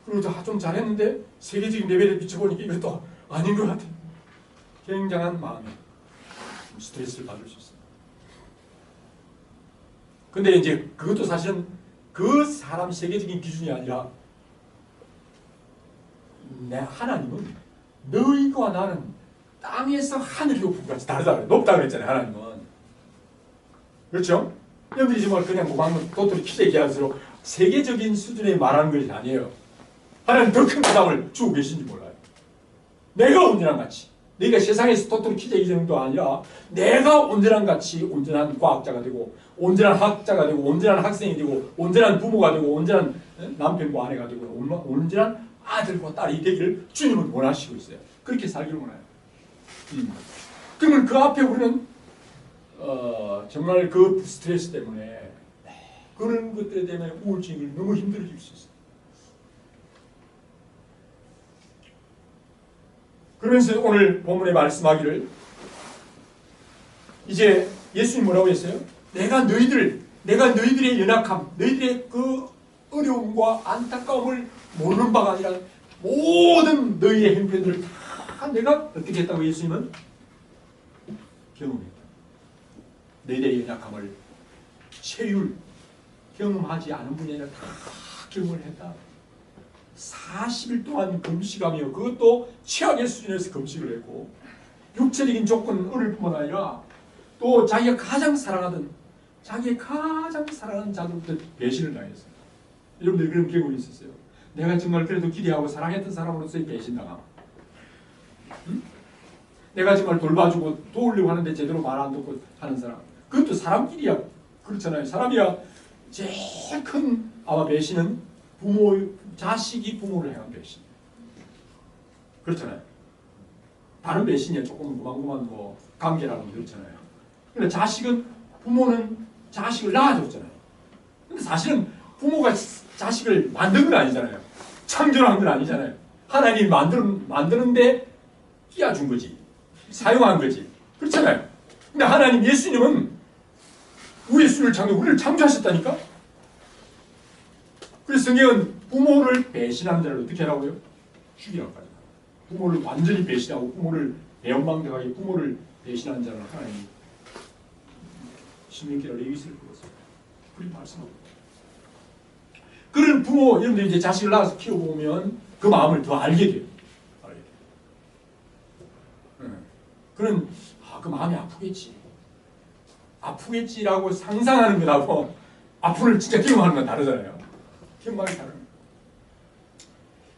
그리고 좀 잘했는데 세계적인 레벨에 비춰보니까 이것도 아닌 것 같아. 굉장한 마음에 스트레스를 받을 수 있습니다. 근데 이제 그것도 사실은 그 사람 세계적인 기준이 아니라 하나님은 너희와 나는 땅에서 하늘이고 부같이 다르다. 높다 그랬잖아요. 하나님은. 그렇죠? 여러분들이 정말 그냥 뭐방금 도토리 키재 계약서로 세계적인 수준의 말하는 것이 아니에요. 하나님 더 큰 부담을 주고 계신지 몰라요. 내가 온전한 가치, 내가 세상에서 도토리 키재 이 정도 아니라 내가 온전한 가치, 온전한 과학자가 되고 온전한 학자가 되고 온전한 학생이 되고 온전한 부모가 되고 온전한 남편과 아내가 되고 온전한 아들과 딸이 되기를 주님은 원하시고 있어요. 그렇게 살기를 원해요. 그러면 그 앞에 우리는 정말 그 스트레스 때문에 그런 것들 때문에 우울증이 너무 힘들어질 수 있어요. 그러면서 오늘 본문에 말씀하기를 이제 예수님 뭐라고 했어요? 내가 너희들의 연약함, 너희들의 그 어려움과 안타까움을 모르는 바가 아니라 모든 너희의 형편들을 다 내가 어떻게 했다고 예수님은 경험했다. 너희들의 연약함을 경험하지 않은 분이 아니라 다 경험을 했다. 40일 동안 금식하며 그것도 최악의 수준에서 금식을 했고 육체적인 조건을 뿐만 아니라 또 자기가 가장 사랑하는 자들부터 배신을 당했어요. 여러분들 그런 경험이 있었어요. 내가 정말 그래도 기대하고 사랑했던 사람으로서의 배신당함. 응? 내가 정말 돌봐주고 도우려고 하는데 제대로 말 안 듣고 하는 사람. 그것도 사람끼리야. 그렇잖아요. 사람이야. 제일 큰 아마 배신은 자식이 부모를 향한 배신. 그렇잖아요. 다른 배신이야. 조금 고만고만 뭐 관계라고 그렇잖아요. 근데 부모는 자식을 낳아줬잖아요. 근데 사실은 부모가 자식을 만든 건 아니잖아요. 창조한 건 아니잖아요. 하나님이 만드는데 끼워준 거지. 사용한 거지. 그렇잖아요. 근데 하나님 예수님은 우리를 창조하셨다니까? 그래서 성경은 부모를 배신하는 자를 어떻게 하라고요? 죽이라고 하죠. 부모를 완전히 배신하고 부모를 배은망덕하게 부모를 배신하는 자는 하나님이 신명기라 레위기를 불렀어요. 그렇게 말씀하고. 그런 부모, 여러분들 이제 자식을 낳아서 키워보면 그 마음을 더 알게 돼요. 그런 그 마음이 아프겠지라고 상상하는 것하고 아픔을 진짜 경험하는 건 다르잖아요. 경험하기 다릅니다.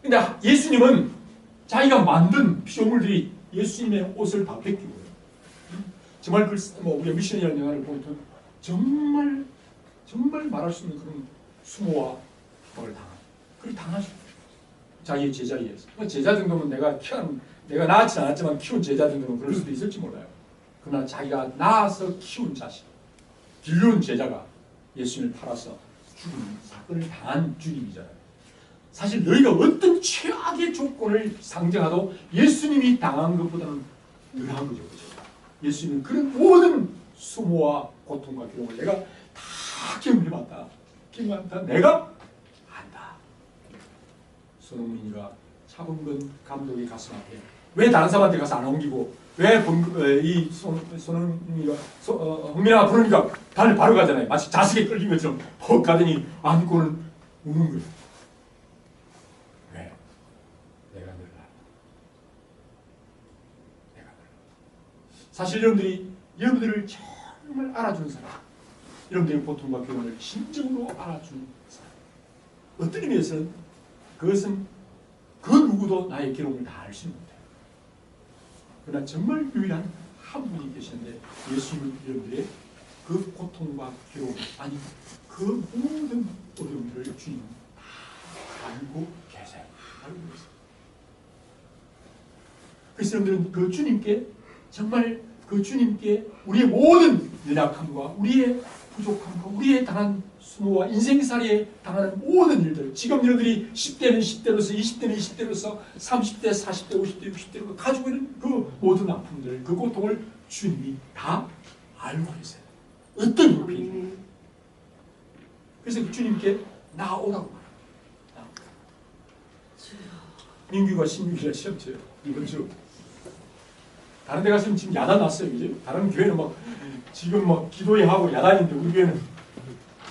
근데 예수님은 자기가 만든 피조물들이 예수님의 옷을 다 벗기고요. 정말 우리가 미션이라는 영화를 보면 정말 말할 수 없는 그런 수모와 핍박을 그렇게 당하죠. 자기의 제자에 의해서. 제자 정도면 내가 낳지 않았지만 키운 제자 정도는 그럴 수도 있을지 몰라요. 그러나 자기가 낳아서 키운 자식, 길러온 제자가 예수님을 팔아서 죽은 사건을 당한 주님이잖아요. 사실 너희가 어떤 최악의 조건을 상정하도 예수님이 당한 것보다는 덜한 거죠. 예수님은 그런 모든 수모와 고통과 괴로움을 내가 다 경험해봤다. 내가 안다. 손흥민이가 차범근 감독의 가슴 앞에 왜 다른 사람한테 가서 안 옮기고 왜 이 손흥민이가 흥민아 부르니까 바로 가잖아요. 마치 자식에 끌린 것처럼 퍽 가더니 안고는 우는 거예요. 왜? 내가 늘 알아. 사실 여러분들을 정말 알아주는 사람, 여러분들의 고통과 괴로움을 진정으로 알아주는 사람. 어떤 의미에서는 그것은 그 누구도 나의 괴로움을 다 알 수 있는데, 그러나 정말 유일한 한 분이 계시는데 예수님은 여러분들의 그 고통과 괴로움, 아니 그 모든 어려움들을 주님은 다 알고 계세요. 알고 계세요. 그래서 여러분들은 그 주님께 정말 그 주님께 우리의 모든 연약함과 우리의 부족함과 우리의 당한 수모와 인생살이에 당하는 모든 일들, 지금 여러분들이 10대는 10대로서 20대는 20대로서 30대, 40대, 50대, 60대로 가지고 있는 그 모든 아픔들, 그 고통을 주님이 다 알고 계세요. 어떤 형편이. 그래서 그 주님께 나오라고 말합니다. 민규가 16일에 시험 쳐요. 이번 주. 다른 데 가서는 지금 야단 났어요. 이제 다른 교회는 지금 기도회 하고 야단인데 우리 교회는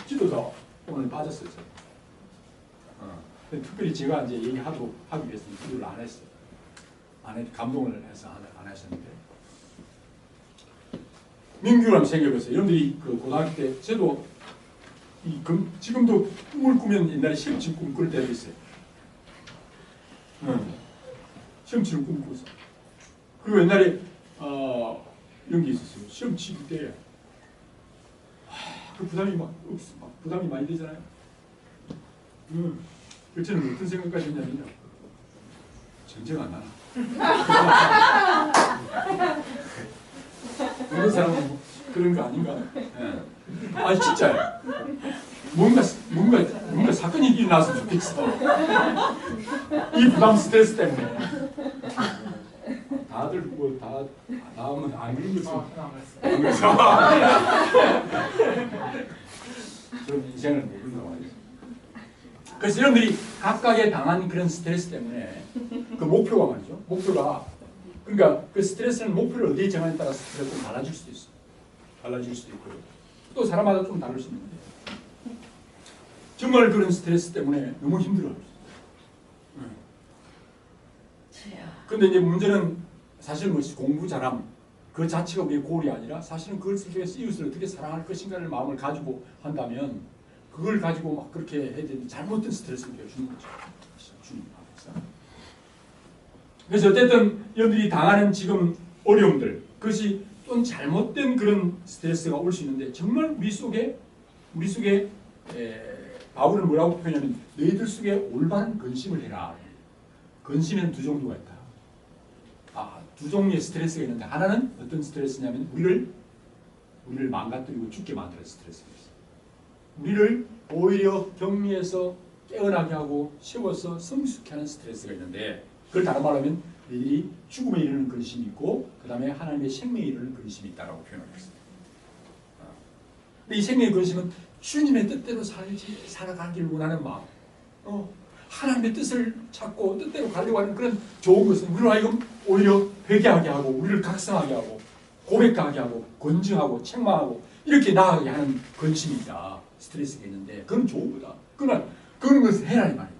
기도가 오늘 빠졌어요. 특별히 제가 이제 하기 위해서 기도를 안 했어요. 감동을 해서 안 하셨는데. 민규를 한번 생각해보세요. 여러분들이 그 고등학교 때 저도 지금도 꿈을 꾸면 옛날에 시험치는 꿈 꿀 때도 있어요. 시험치는 꿈 꿨어. 그리고 옛날에 이런 게 있었어요. 시험 칠 때 그 부담이 많이 되잖아요. 그래서 저는 어떤 생각까지 했냐면요. 전쟁 안 나나? 어느 사람은 그런 거 아닌가? 예. 아니 진짜요. 뭔가 사건이 일어났으면 좋겠어. 이 부담 스트레스 때문에. 다들 뭐다 나오면 안 그런 거죠. 안 그래서 좀 인생을 모른다고 하죠. 그래서 여러분들이 각각의 당한 그런 스트레스 때문에 그 목표가 말이죠. 목표가 그러니까 그 스트레스는 목표를 어디에 정하냐에 따라서 스트레스가 좀 달라질 수도 있어요. 달라질 수도 있고요. 또 사람마다 좀 다를 수 있는데 정말 그런 스트레스 때문에 너무 힘들어요. 그런데 이제 문제는 사실 뭐 공부 잘함 그 자체가 우리의 골이 아니라 사실은 그걸 통해서 이웃을 어떻게 사랑할 것인가를 마음을 가지고 한다면 그걸 가지고 막 그렇게 해야 되는데 잘못된 스트레스를 주는 거죠. 주님 앞에서. 그래서 어쨌든 여러분들이 당하는 지금 어려움들 그것이 또 잘못된 그런 스트레스가 올 수 있는데 정말 우리 속에 바울은 뭐라고 표현하냐면 너희들 속에 올바른 근심을 해라. 근심에는 두 종류가 있다. 두 종류의 스트레스가 있는데 하나는 어떤 스트레스냐면 우리를 망가뜨리고 죽게 만드는 스트레스가 있어요. 우리를 오히려 격리해서 깨어나게 하고 세워서 성숙케 하는 스트레스가 있는데 그걸 다른 말로 하면 너희들이 죽음에 이르는 근심이 있고 그 다음에 하나님의 생명에 이르는 근심이 있다고 표현하겠습니다. 근데 이 생명의 근심은 주님의 뜻대로 살아가기를 원하는 마음 하나님의 뜻을 찾고 뜻대로 가려고 하는 그런 좋은 것은 우리로 하여금 오히려 회개하게 하고 우리를 각성하게 하고 고백하게 하고 건증하고 책망하고 이렇게 나아가게 하는 근심이 있다. 스트레스가 있는데 그건 좋은 거다. 그러나 그런 것을 해라 이 말이에요.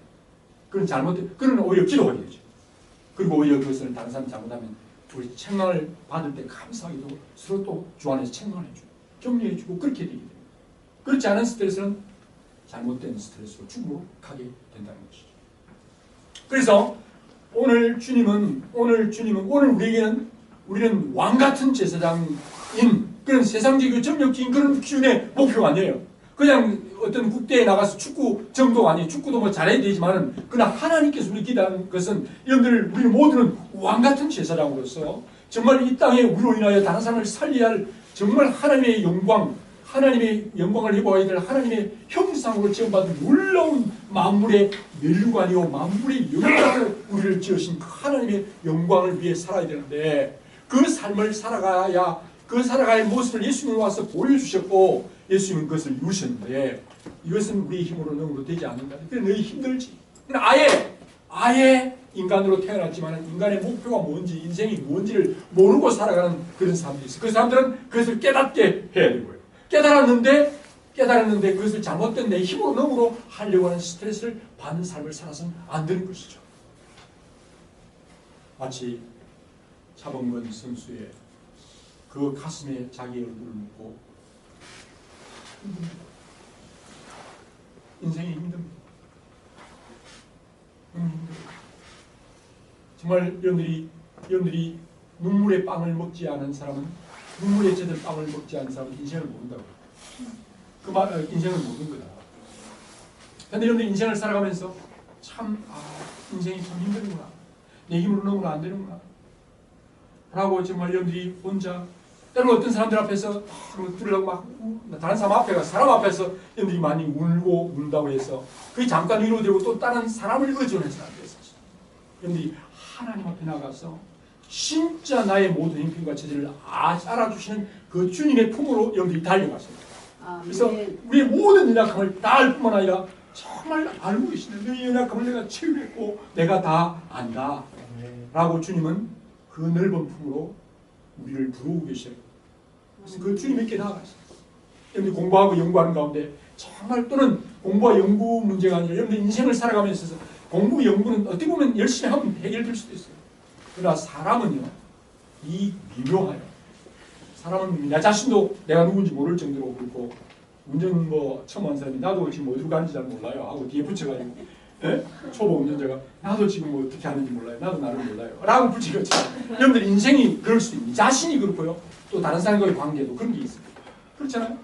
그건 잘못된 그건 오히려 기도가 되죠. 그리고 오히려 그것을 다른 사람이 잘못하면 우리 책망을 받을 때 감사하게도 서로 또 주 안에서 책망을 해주고 격려해주고 그렇게 되게 됩니다. 그렇지 않은 스트레스는 잘못된 스트레스로 죽음으로 가게 된다는 것이죠. 그래서 오늘 주님은 오늘 우리는 왕 같은 제사장인 그런 세상적이고 점력적인 그런 기준의 목표가 아니에요. 그냥 어떤 국대에 나가서 축구 정도가 아니에요. 축구도 뭐 잘해야 되지만은 그러나 하나님께서 우리 기대하는 것은 여러분들 우리 모두는 왕 같은 제사장으로서 정말 이 땅에 우리로 인하여 다른 사람을 살려야 할 정말 하나님의 영광을 입어야 될 하나님의 형상으로 지음받은 놀라운 만물의 멸류관이요 만물의 영광으로 우리를 지으신 그 하나님의 영광을 위해 살아야 되는데 그 삶을 살아가야 그 살아갈 모습을 예수님이 와서 보여주셨고 예수님은 그것을 이루셨는데 이것은 우리의 힘으로 너무도 되지 않는다. 그래 너희 힘들지. 아예 인간으로 태어났지만 인간의 목표가 뭔지 인생이 뭔지를 모르고 살아가는 그런 사람들이 있어요. 그 사람들은 그것을 깨닫게 해야 되고요. 깨달았는데 그것을 잘못된 내 힘으로 너무로 하려고 하는 스트레스를 받는 삶을 살아서는 안 되는 것이죠. 마치 차범근 선수의 그 가슴에 자기 얼굴을 묻고 인생이 힘듭니다. 정말 여러분들이 눈물의 빵을 먹지 않은 사람은 눈물에 젖은 빵을 먹지 않은 사람은 인생을 모른다고. 인생을 모르는 거다. 그런데 여러분들 인생을 살아가면서 인생이 참 힘드는구나. 내 힘으로 너무나 안 되는구나. 라고 정말 여러분들이 혼자 때로는 어떤 사람들 앞에서 다른 사람 앞에서 여러분들이 많이 울고 운다고 해서 그게 잠깐 위로되고 또 다른 사람을 의존해서 안 돼요. 여러분들이 하나님 앞에 나가서 진짜 나의 모든 형편과 처지를 알아주시는 그 주님의 품으로 여러분들이 달려가십니다. 그래서 우리의 모든 연약함을 다 알 뿐만 아니라 정말 알고 계시는 너희 연약함을 내가 채우겠고 내가 다 안다 라고 주님은 그 넓은 품으로 우리를 부르고 계셔요. 그래서 그 주님께 나아가십니다. 여러분들 공부하고 연구하는 가운데 정말 또는 공부와 연구 문제가 아니라 여러분들 인생을 살아가면서 있어서 공부 연구는 어떻게 보면 열심히 하면 해결될 수도 있어요. 그러나 사람은요 이 미묘해요. 사람은 나 자신도 내가 누군지 모를 정도로 그렇고 운전 처음 한 사람이 나도 지금 어디로 가는지 잘 몰라요 하고 뒤에 붙여가지고 초보 운전자가 나도 지금 어떻게 하는지 몰라요. 나도 나를 몰라요 라고 붙이겠죠. 여러분들 인생이 그럴 수도 있는 자신이 그렇고요. 또 다른 사람과의 관계도 그런 게 있어요. 그렇잖아요.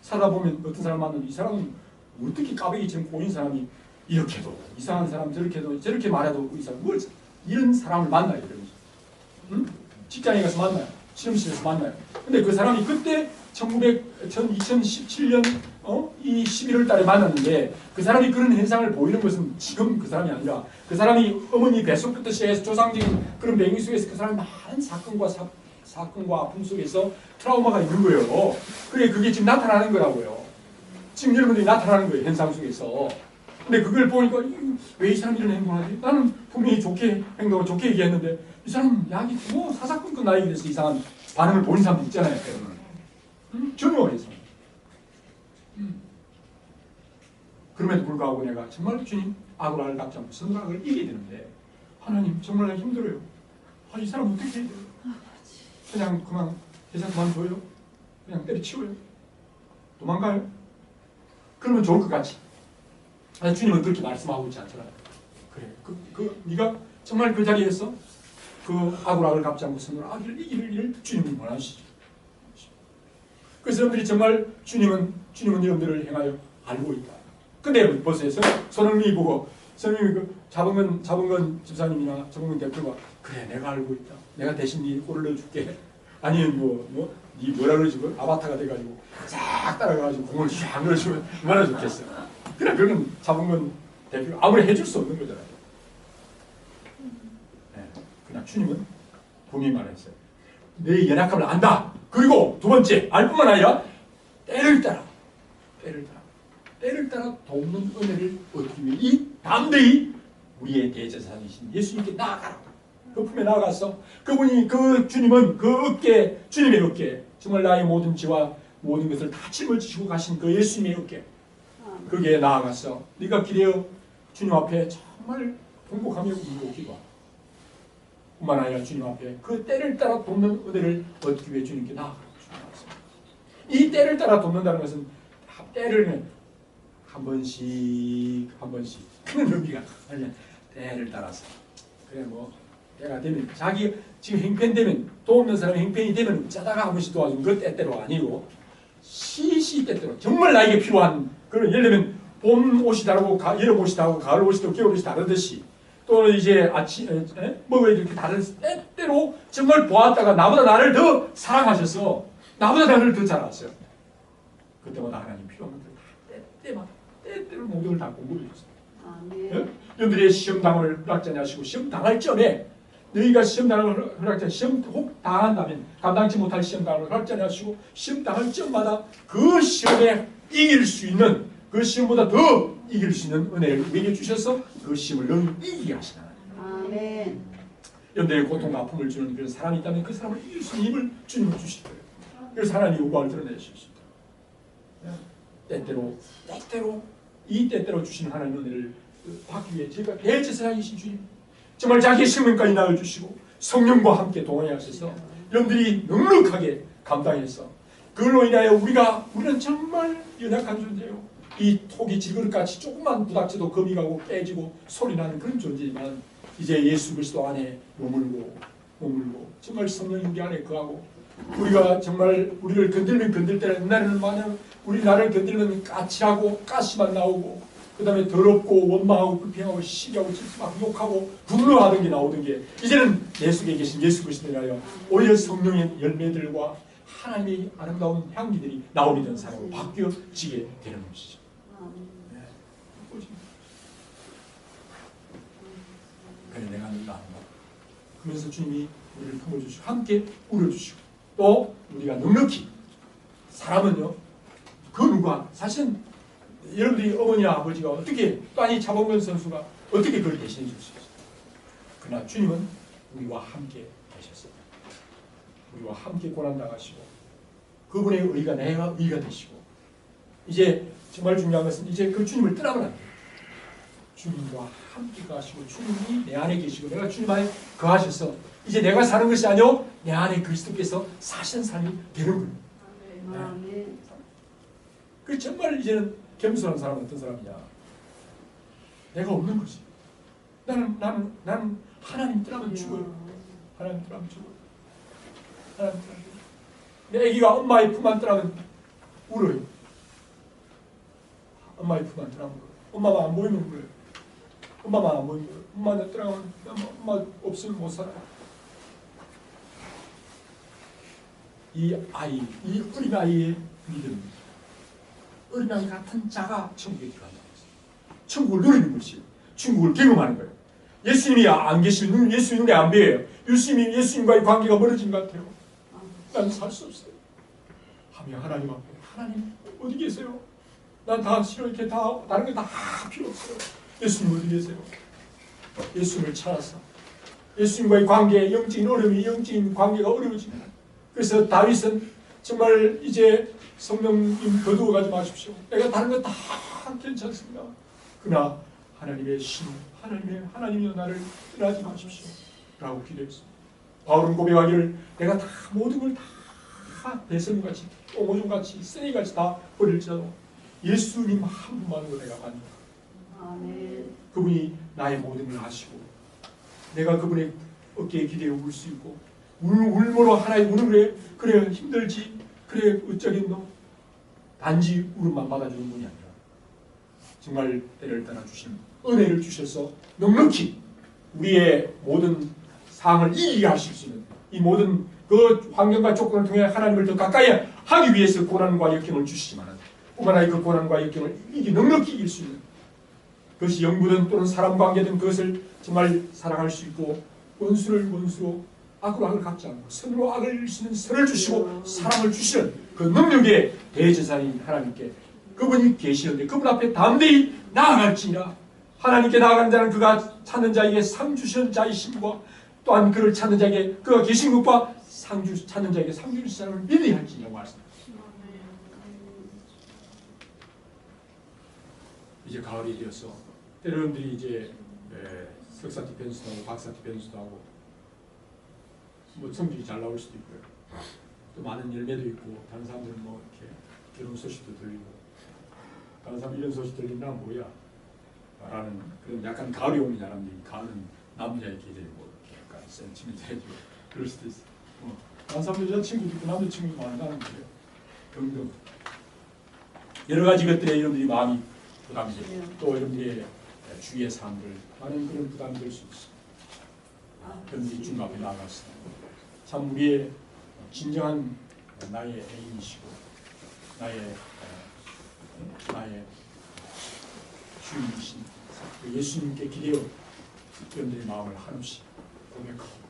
살다 보면 어떤 사람 만나면 이 사람은 어떻게 까베기처럼 꼬인 사람이 이렇게도 이상한 사람 저렇게도 저렇게 말해도 이상 뭘 이런 사람을 만나요. 이런 응? 직장에 가서 만나요. 실험실에서 만나요. 근데 그 사람이 그때 2017년 이 11월 달에 만났는데 그 사람이 그런 현상을 보이는 것은 지금 그 사람이 아니라 그 사람이 어머니 뱃속부터 시작해서 조상적인 그런 배경 속에서 그 사람이 많은 사건과 아픔 속에서 트라우마가 있는 거예요. 그게 지금 나타나는 거라고요. 지금 여러분들이 나타나는 거예요. 현상 속에서. 근데 그걸 보니까 왜 이 사람이 이런 행동을 하지? 나는 분명히 좋게 행동을 좋게 얘기했는데 이 사람은 약이 사사건건 나이게 돼서 이상한 반응을 보이는 사람도 있잖아요. 전혀 그럼에도 불구하고 내가 정말 주님 악을 알 값지 않고 선악을 이기게 되는데 하나님 정말 힘들어요. 이 사람 어떻게 해야 돼요? 그냥 그만 회사 그만둬요? 그냥 때려치워요? 도망가요? 그러면 좋을 것 같지. 주님은 그렇게 말씀하고 있지 않잖아요. 그래, 네가 정말 그 자리에서 그 악을 갚지 않고 선을 악을 이기를 주님은 원하시죠. 그래서 여러분들이 정말 주님은 여러분들을 향하여 알고 있다. 근데 여러분 보세요. 손흥민이 보고 손흥민이 그 자본건 집사님이나 자본건 대표가 그래 내가 알고 있다. 내가 대신 네 골을 넣어줄게. 아니면 네 뭐라 그러지? 아바타가 돼가지고 싹 따라가가지고 공을 쫙 넣어주면 얼마나 좋겠어. 그래 그건 자본건 대표 아무리 해줄 수 없는 거잖아요. 네, 그냥 주님은 분명히 말했어요. 내 연약함을 안다. 그리고 두 번째 알 뿐만 아니라 때를 따라 돕는 은혜를 얻기 위해 이 담대히 우리의 대제사장이신 예수님께 나아가라. 그 품에 나아가서 그분이 그 주님은 그 어깨 주님의 어깨 정말 나의 모든 죄와 모든 것을 다 짊어지시고 가신 그 예수님의 어깨 거기에 나아가서 네가 기대어 주님 앞에 정말 통곡하며 울고 기도하라. 뿐만 아니라 주님 앞에 그 때를 따라 돕는 은혜를 얻기 위해 주님께 나아가라. 이 때를 따라 돕는다는 것은 때를 한 번씩 그런 의미가 아니야. 때를 따라서 그래 때가 되면 자기 지금 행편되면 도움는 사람이 행편이 되면 짜다가 한 번씩 도와주면 그 때때로 아니고 시시때때로 정말 나에게 필요한 그런 예를 들면 봄 옷이 다르고 여름 옷이 다르고 가을 옷이 다르고 겨울 옷이 다르듯이 또 이제 왜 이렇게 다른 때때로 정말 보았다가 나보다 나를 더 사랑하셔서 나보다 나를 더 잘 아세요. 그때마다 하나님 필요한 것들 다 때때로 모든 걸 다 공급해 주세요. 여러분들의 시험당을 허락자니 하시고 시험당할 점에 너희가 시험당을 허락자니 시험 혹 당한다면 감당치 못할 시험당을 허락자니 하시고 시험당할 점마다 그 시험에 이길 수 있는 그 시험보다 더 이길 수 있는 은혜를 우리에게 주셔서 그 시험을 능 이기게 하시나. 아멘. 여러분들의 고통과 아픔을 주는 그런 사람이 있다면 그 사람을 이길 수 있는 힘을 주님은 주실 거예요. 그래서 하나님 요구를 드러내실 수 있다. 때때로 이 때때로 주시는 하나님의 은혜를 받기 위해 제가 대제사장이신 주님 정말 자기의 생명까지 나눠주시고 성령과 함께 동행하셔서 여러분들이 넉넉하게 감당해서 그걸로 인하여 우리는 정말 연약한 존재예요. 이 톡이 질그릇같이 조금만 부닥쳐도 금이 가고 깨지고 소리나는 그런 존재지만 이제 예수 그리스도 안에 머물고 정말 성령이 우리 안에 거하고 우리가 정말 우리를 건들면 건들 때는 나를 건들면 까칠하고 가시만 나오고 그 다음에 더럽고 원망하고 불평하고 시기하고 질투하고 욕하고 분노하던 게 나오던 게 이제는 내 속에 계신 예수 그리스도라여 오히려 성령의 열매들과 하나님의 아름다운 향기들이 나오게 된 사람으로 바뀌어지게 되는 것이죠. 네. 그래 내가 너희가 안다. 그러면서 주님이 우리를 품어주시고 함께 울어주시고 또 우리가 넉넉히 사람은요 그 누가 사실은 여러분들이 어머니와 아버지가 어떻게 또 아니 자본건 선수가 어떻게 그걸 대신해 줄 수 있어요. 그러나 주님은 우리와 함께 계셨어요. 우리와 함께 고난당하시고 그분의 의가 내가 의가 되시고 이제 정말 중요한 것은 이제 그 주님을 떠나면 안 돼요. 주님과 함께 가시고 주님이 내 안에 계시고 내가 주님 안에 거하셔서 이제 내가 사는 것이 아니오 내 안에 그리스도께서 사시는 삶이 되는 거예요. 네. 그 정말 이제는 겸손한 사람은 어떤 사람이냐? 내가 없는 거지. 나는 하나님 떠나면 죽어요. 하나님 떠나면 죽어요. 하나님 떠나면 죽어요. 내 아기가 엄마의 품안 떠나면 울어요. 엄마의 품안 떠나면 울어요. 엄마가 안 보이면 울어요. 엄마만 엄마 떠나가면 엄마 없으면 못 살아. 이 어린 아이의 믿음, 어린 아이 같은 자가 천국에 들어간다는 것입니다. 천국을 누리는 것이 천국을 경험하는 거예요. 예수님이 안 계시면 예수님 눈에 안 보여요. 예수님과의 관계가 멀어진 것 같아요. 난 살 수 없어요. 하며 하나님 앞에 하나님 어디 계세요? 난 다 싫어. 이렇게 다 다른 게 다 필요 없어요. 예수님 어디 계세요? 예수님을 찾아서 예수님과의 관계, 영적인 어려움이 영적인 관계가 어려워집니다. 그래서 다윗은 정말 이제 성령님 거두어가지 마십시오. 내가 다른 거 다 괜찮습니다. 그러나 하나님의 신, 하나님이여 나를 떠나지 마십시오. 라고 기도했습니다. 바울은 고백하기를 내가 다 모든 걸 다 배설같이 똥오줌같이 쓰레기같이 다 버릴지라도 예수님 한 분만으로 내가 만족합니다. 아멘. 그분이 나의 모든 걸 아시고 내가 그분의 어깨에 기대어 울 수 있고 울므로 하나의 우는 그래 힘들지 그래 어쩌겠노 단지 울음만 받아주는 분이 아니라 정말 때를 따라 주신 은혜를 주셔서 넉넉히 우리의 모든 상황을 이기게 하실 수 있는 이 모든 그 환경과 조건을 통해 하나님을 더 가까이 하기 위해서 고난과 역경을 주시지만 뿐만 아니라 그 고난과 역경을 넉넉히 이길 수 있는 그것이 영부든 또는 사람 관계든 그것을 정말 사랑할 수 있고 원수를 원수로 악으로 악을 갚지 않고 선으로 악을 이길 수 있는 선을 주시고 사랑을 주시는 그 능력의 대제사인 하나님께 그분이 계시는데 그분 앞에 담대히 나아갈지니라. 하나님께 나아가는 자는 그가 찾는 자에게 상 주시는 자이심과 또한 그를 찾는 자에게 그가 계신 것과 찾는 자에게 상 주시는 사람을 믿어야 할지라고 말씀합니다. 이제 가을이 되어서 여러분들이 이제 석사 디펜스도 하고 박사 디펜스도 하고 뭐 성적이 잘 나올 수도 있고요. 또 많은 열매도 있고 다른 사람들은 뭐 이렇게 결혼 소식도 들리고 다른 사람 이런 소식 들린다 뭐야 라는 그런 약간 가을이 오는 사람들이 가을은 남자의 계절이고 약간 센티멘트해지고 그럴 수도 있어요. 다른 사람들 여자친구도 있고 남자친구도 많다는 거예요. 등등 여러 가지 것들에 여러분들이 마음이 부담이 되고 또 여러분들의 주위의 사람들 많은 그런 부담이 될 수 있습니다. 여러분들이 주님 앞에 나아가서 참 우리의 진정한 나의 애인이시고 나의 주인이신 예수님께 기대어 여러분들의 마음을 한없이 고백하고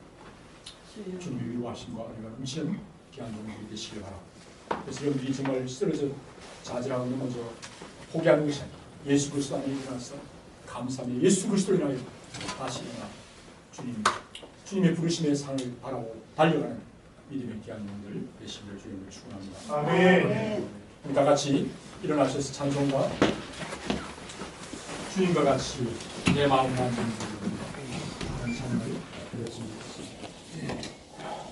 주님의 위로하심과 은혜가 넘치는 귀한 영혼들이 되시길 바랍니다. 그래서 여러분들이 정말 쓰러져 좌절하고 넘어져 포기하는 것이 아니라 예수 그리스도 안에 일어나서 감사하며 예수 그리스도로 인하여 다시 일어나 주님의 부르심의 상을 바라고 달려가는 믿음의 귀한 영혼들 되시기를 주님을 축원합니다. 아멘. 다 같이 일어나셔서 찬송과 주님과 같이 내 마음 만드는 찬송을 드렸습니다.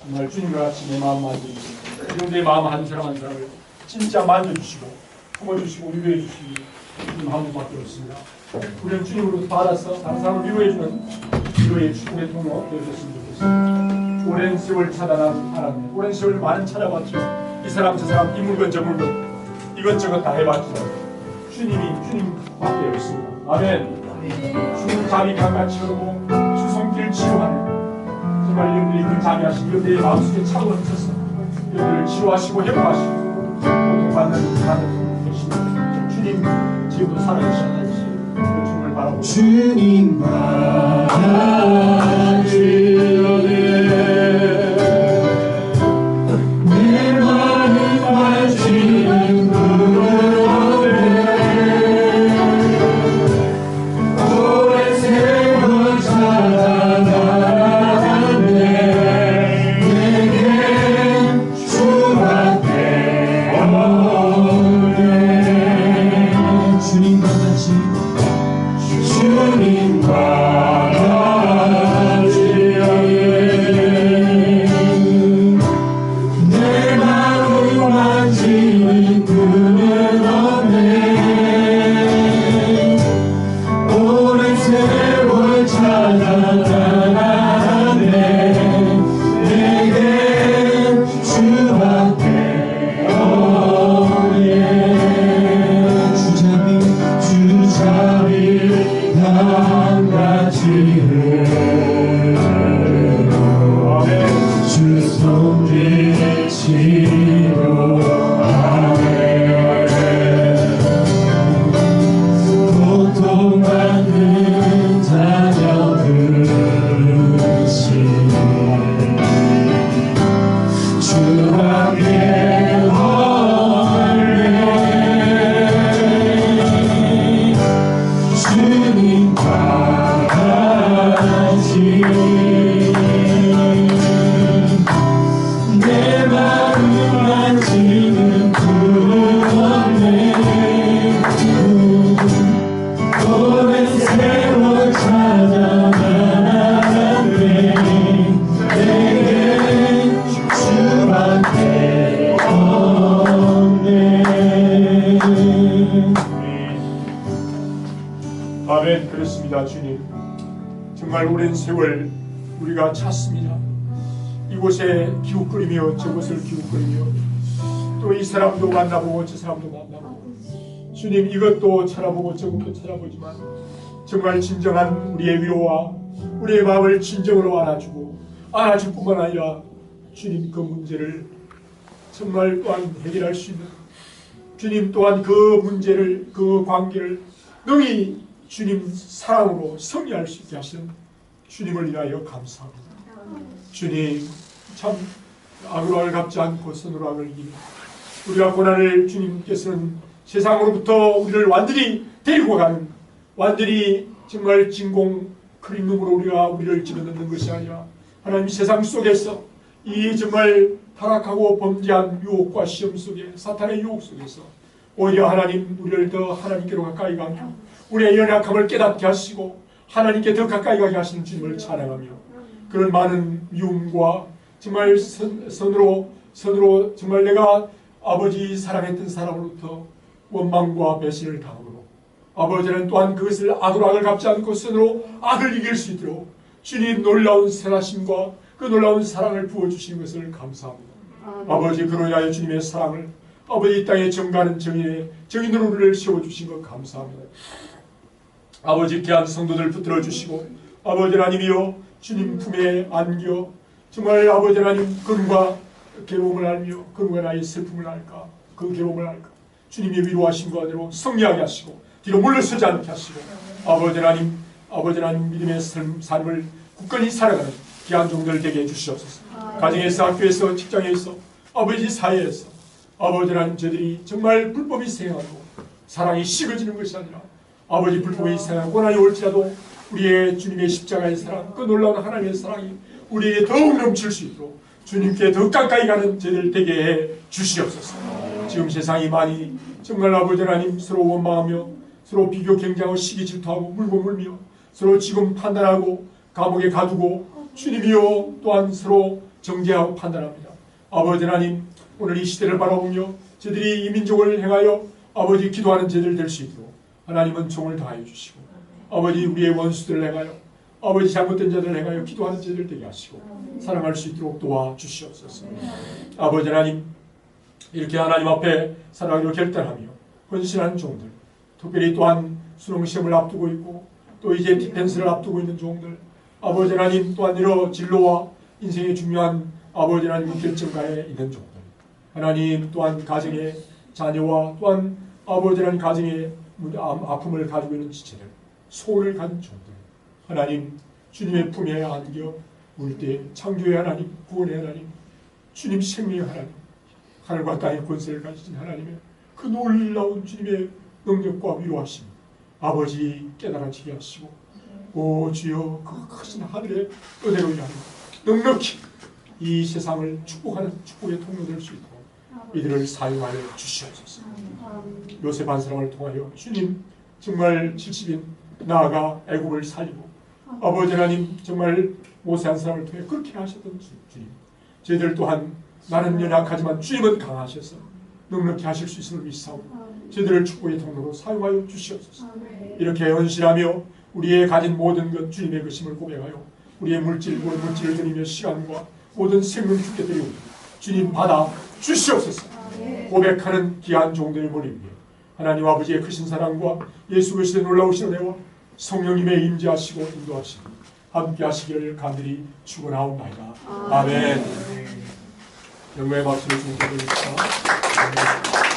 정말 주님과 같이 내 마음 만져주시고 여러분들의 마음 한 사람 한 사람을 진짜 만져주시고 품어주시고 위로해주시기 주님 한 분밖에 없습니다. 우리는 주님으로 받아서 다른 사람을 위로해주는 위로의 축복의 통로 되어줬으면 좋겠습니다. 오랜 세월 찾아난 하나님, 오랜 세월 많은 찾아봤죠. 이 사람 저 사람 이 물건 저 물건 이것저것 다 해봤지만 주님밖에 없습니다. 아멘. 주님 자비 강같이 흐르고 주 손길 치유하는 정말 여러분들이 그 자비하신 여러분들의 마음속에 차고 넘쳐서 여러분들을 치유하시고 회복하시고 고통받는 되십니다. 주님 지금도 살아계시는 그 주님을 바라보고 주님과 같이 내 마음 가진 오랜 세월 찾아가는데 내겐 주밖에 없네. 주님과 같이 주님과 많은 자녀들이시네 주 앞에 헐레 주님과 같이 내 마음만 지금 부었네 오랜 세월 찾아가는데 내게 주밖에 없네. 아멘. 그렇습니다. 주님, 정말 오랜 세월 우리가 찾습니다. 이곳에 기웃거리며 저곳을 기웃거리며 또 이 사람도 만나보고 저 사람도 만나보고 주님 이것도 찾아보고 저것도 찾아보지만 정말 진정한 우리의 위로와 우리의 마음을 진정으로 안아줄 뿐만 아니라 주님 그 문제를 정말 또한 해결할 수 있는 주님 또한 그 문제를 그 관계를 능히 주님 사랑으로 승리할 수 있게 하시는 주님을 위하여 감사합니다. 주님 참 악으로 악을 갚지 않고 선으로 악을 이기는 우리가 고난을 주님께서는 세상으로부터 우리를 완전히 데리고 가는 완전히 정말 진공 크림룸으로 우리를 집어넣는 것이 아니라 하나님 세상 속에서 이 정말 타락하고 범죄한 유혹과 시험 속에 사탄의 유혹 속에서 오히려 하나님 우리를 더 하나님께로 가까이 가며 우리의 연약함을 깨닫게 하시고 하나님께 더 가까이 가게 하시는 주님을 찬양하며 그런 많은 미움과 정말 선으로 정말 내가 아버지 사랑했던 사람으로부터 원망과 배신을 당함으로 아버지는 또한 그것을 악으로 악을 갚지 않고 선으로 악을 이길 수 있도록 주님 놀라운 선하심과 그 놀라운 사랑을 부어주신 것을 감사합니다. 아버지 그로 인하여 주님의 사랑을 아버지 이 땅에 정가는 정인으로 우리를 세워주신 것 감사합니다. 아버지 귀한 성도들 붙들어 주시고 아버지 하나님이여 주님 품에 안겨 정말 아버지 하나님 근과 괴로움을 알며 근과 나의 슬픔을 알까 그 괴로움을 알까 주님이 위로하신 것대로 승리하게 하시고 뒤로 물러서지 않게 하시고 아버지 하나님 믿음의 삶을 굳건히 살아가는 귀한 종들 되게 해주시옵소서. 가정에서 학교에서 직장에서 아버지 사회에서 아버지 하나님 저들이 정말 불법이 생하고 사랑이 식어지는 것이 아니라 아버지 불법이 생하고 고난이 올지라도 우리의 주님의 십자가의 사랑 그 놀라운 하나님의 사랑이 우리에게 더욱 넘칠 수 있도록 주님께 더 가까이 가는 저들 되게 해 주시옵소서. 지금 세상이 많이 정말 아버지 하나님 서로 원망하며 서로 비교 경쟁하고 시기 질투하고 물고 물며 서로 지금 판단하고 감옥에 가두고 주님이여 또한 서로 정죄하고 판단합니다. 아버지 하나님 오늘 이 시대를 바라보며 저들이 이 민족을 향하여 아버지 기도하는 저들 될 수 있도록 하나님은 종을 다해 주시고 아버지 우리의 원수들을 향하여 아버지 잘못된 자들을 향하여 기도하는 저들 되게 하시고 사랑할 수 있도록 도와주시옵소서. 아버지 하나님 이렇게 하나님 앞에 살아가기로 결단하며 헌신한 종들 특별히 또한 수능시험을 앞두고 있고 또 이제 디펜스를 앞두고 있는 종들 아버지 하나님 또한 여러 진로와 인생의 중요한 아버지 하나님 결정가에 있는 종들 하나님 또한 가정의 자녀와 또한 아버지 하나님 가정의 아픔을 가지고 있는 지체들 소원을 가진 종들 하나님 주님의 품에 안겨 울 때 창조의 하나님 구원의 하나님 주님 생명의 하나님 하늘과 땅의 권세를 가지신 하나님의 그 놀라운 주님의 능력과 위로하심 아버지 깨달아지게 하시고 오 주여 그 크신 하늘의 은혜로 인하여 넉넉히 이 세상을 축복하는 축복의 통로 될 수 있도록 이들을 사용하여 주시옵소서. 요셉 한 사람을 통하여 주님 정말 70인 나아가 애굽을 살리고 아버지 하나님 정말 모세 한 사람을 통해 그렇게 하셨던 주님 저희들 또한 나는 연약하지만 주님은 강하셔서 넉넉히 하실 수 있음을 믿사오니 저희들을 축복의 통로로 사용하여 주시옵소서. 이렇게 헌신하며 우리의 가진 모든 것 주님의 것임을 고백하여 우리의 물질을 드리며 시간과 모든 생명 주께 드리고 주님 받아 주시옵소서. 고백하는 귀한 종들의 모임에 하나님 아버지의 크신 사랑과 예수 그리스도의 놀라우신 은혜와 성령님의 임재하시고 인도하시고 함께 하시기를 간절히 축원하옵나이다. 아멘. 영광의 박수를 주님께 드립니다.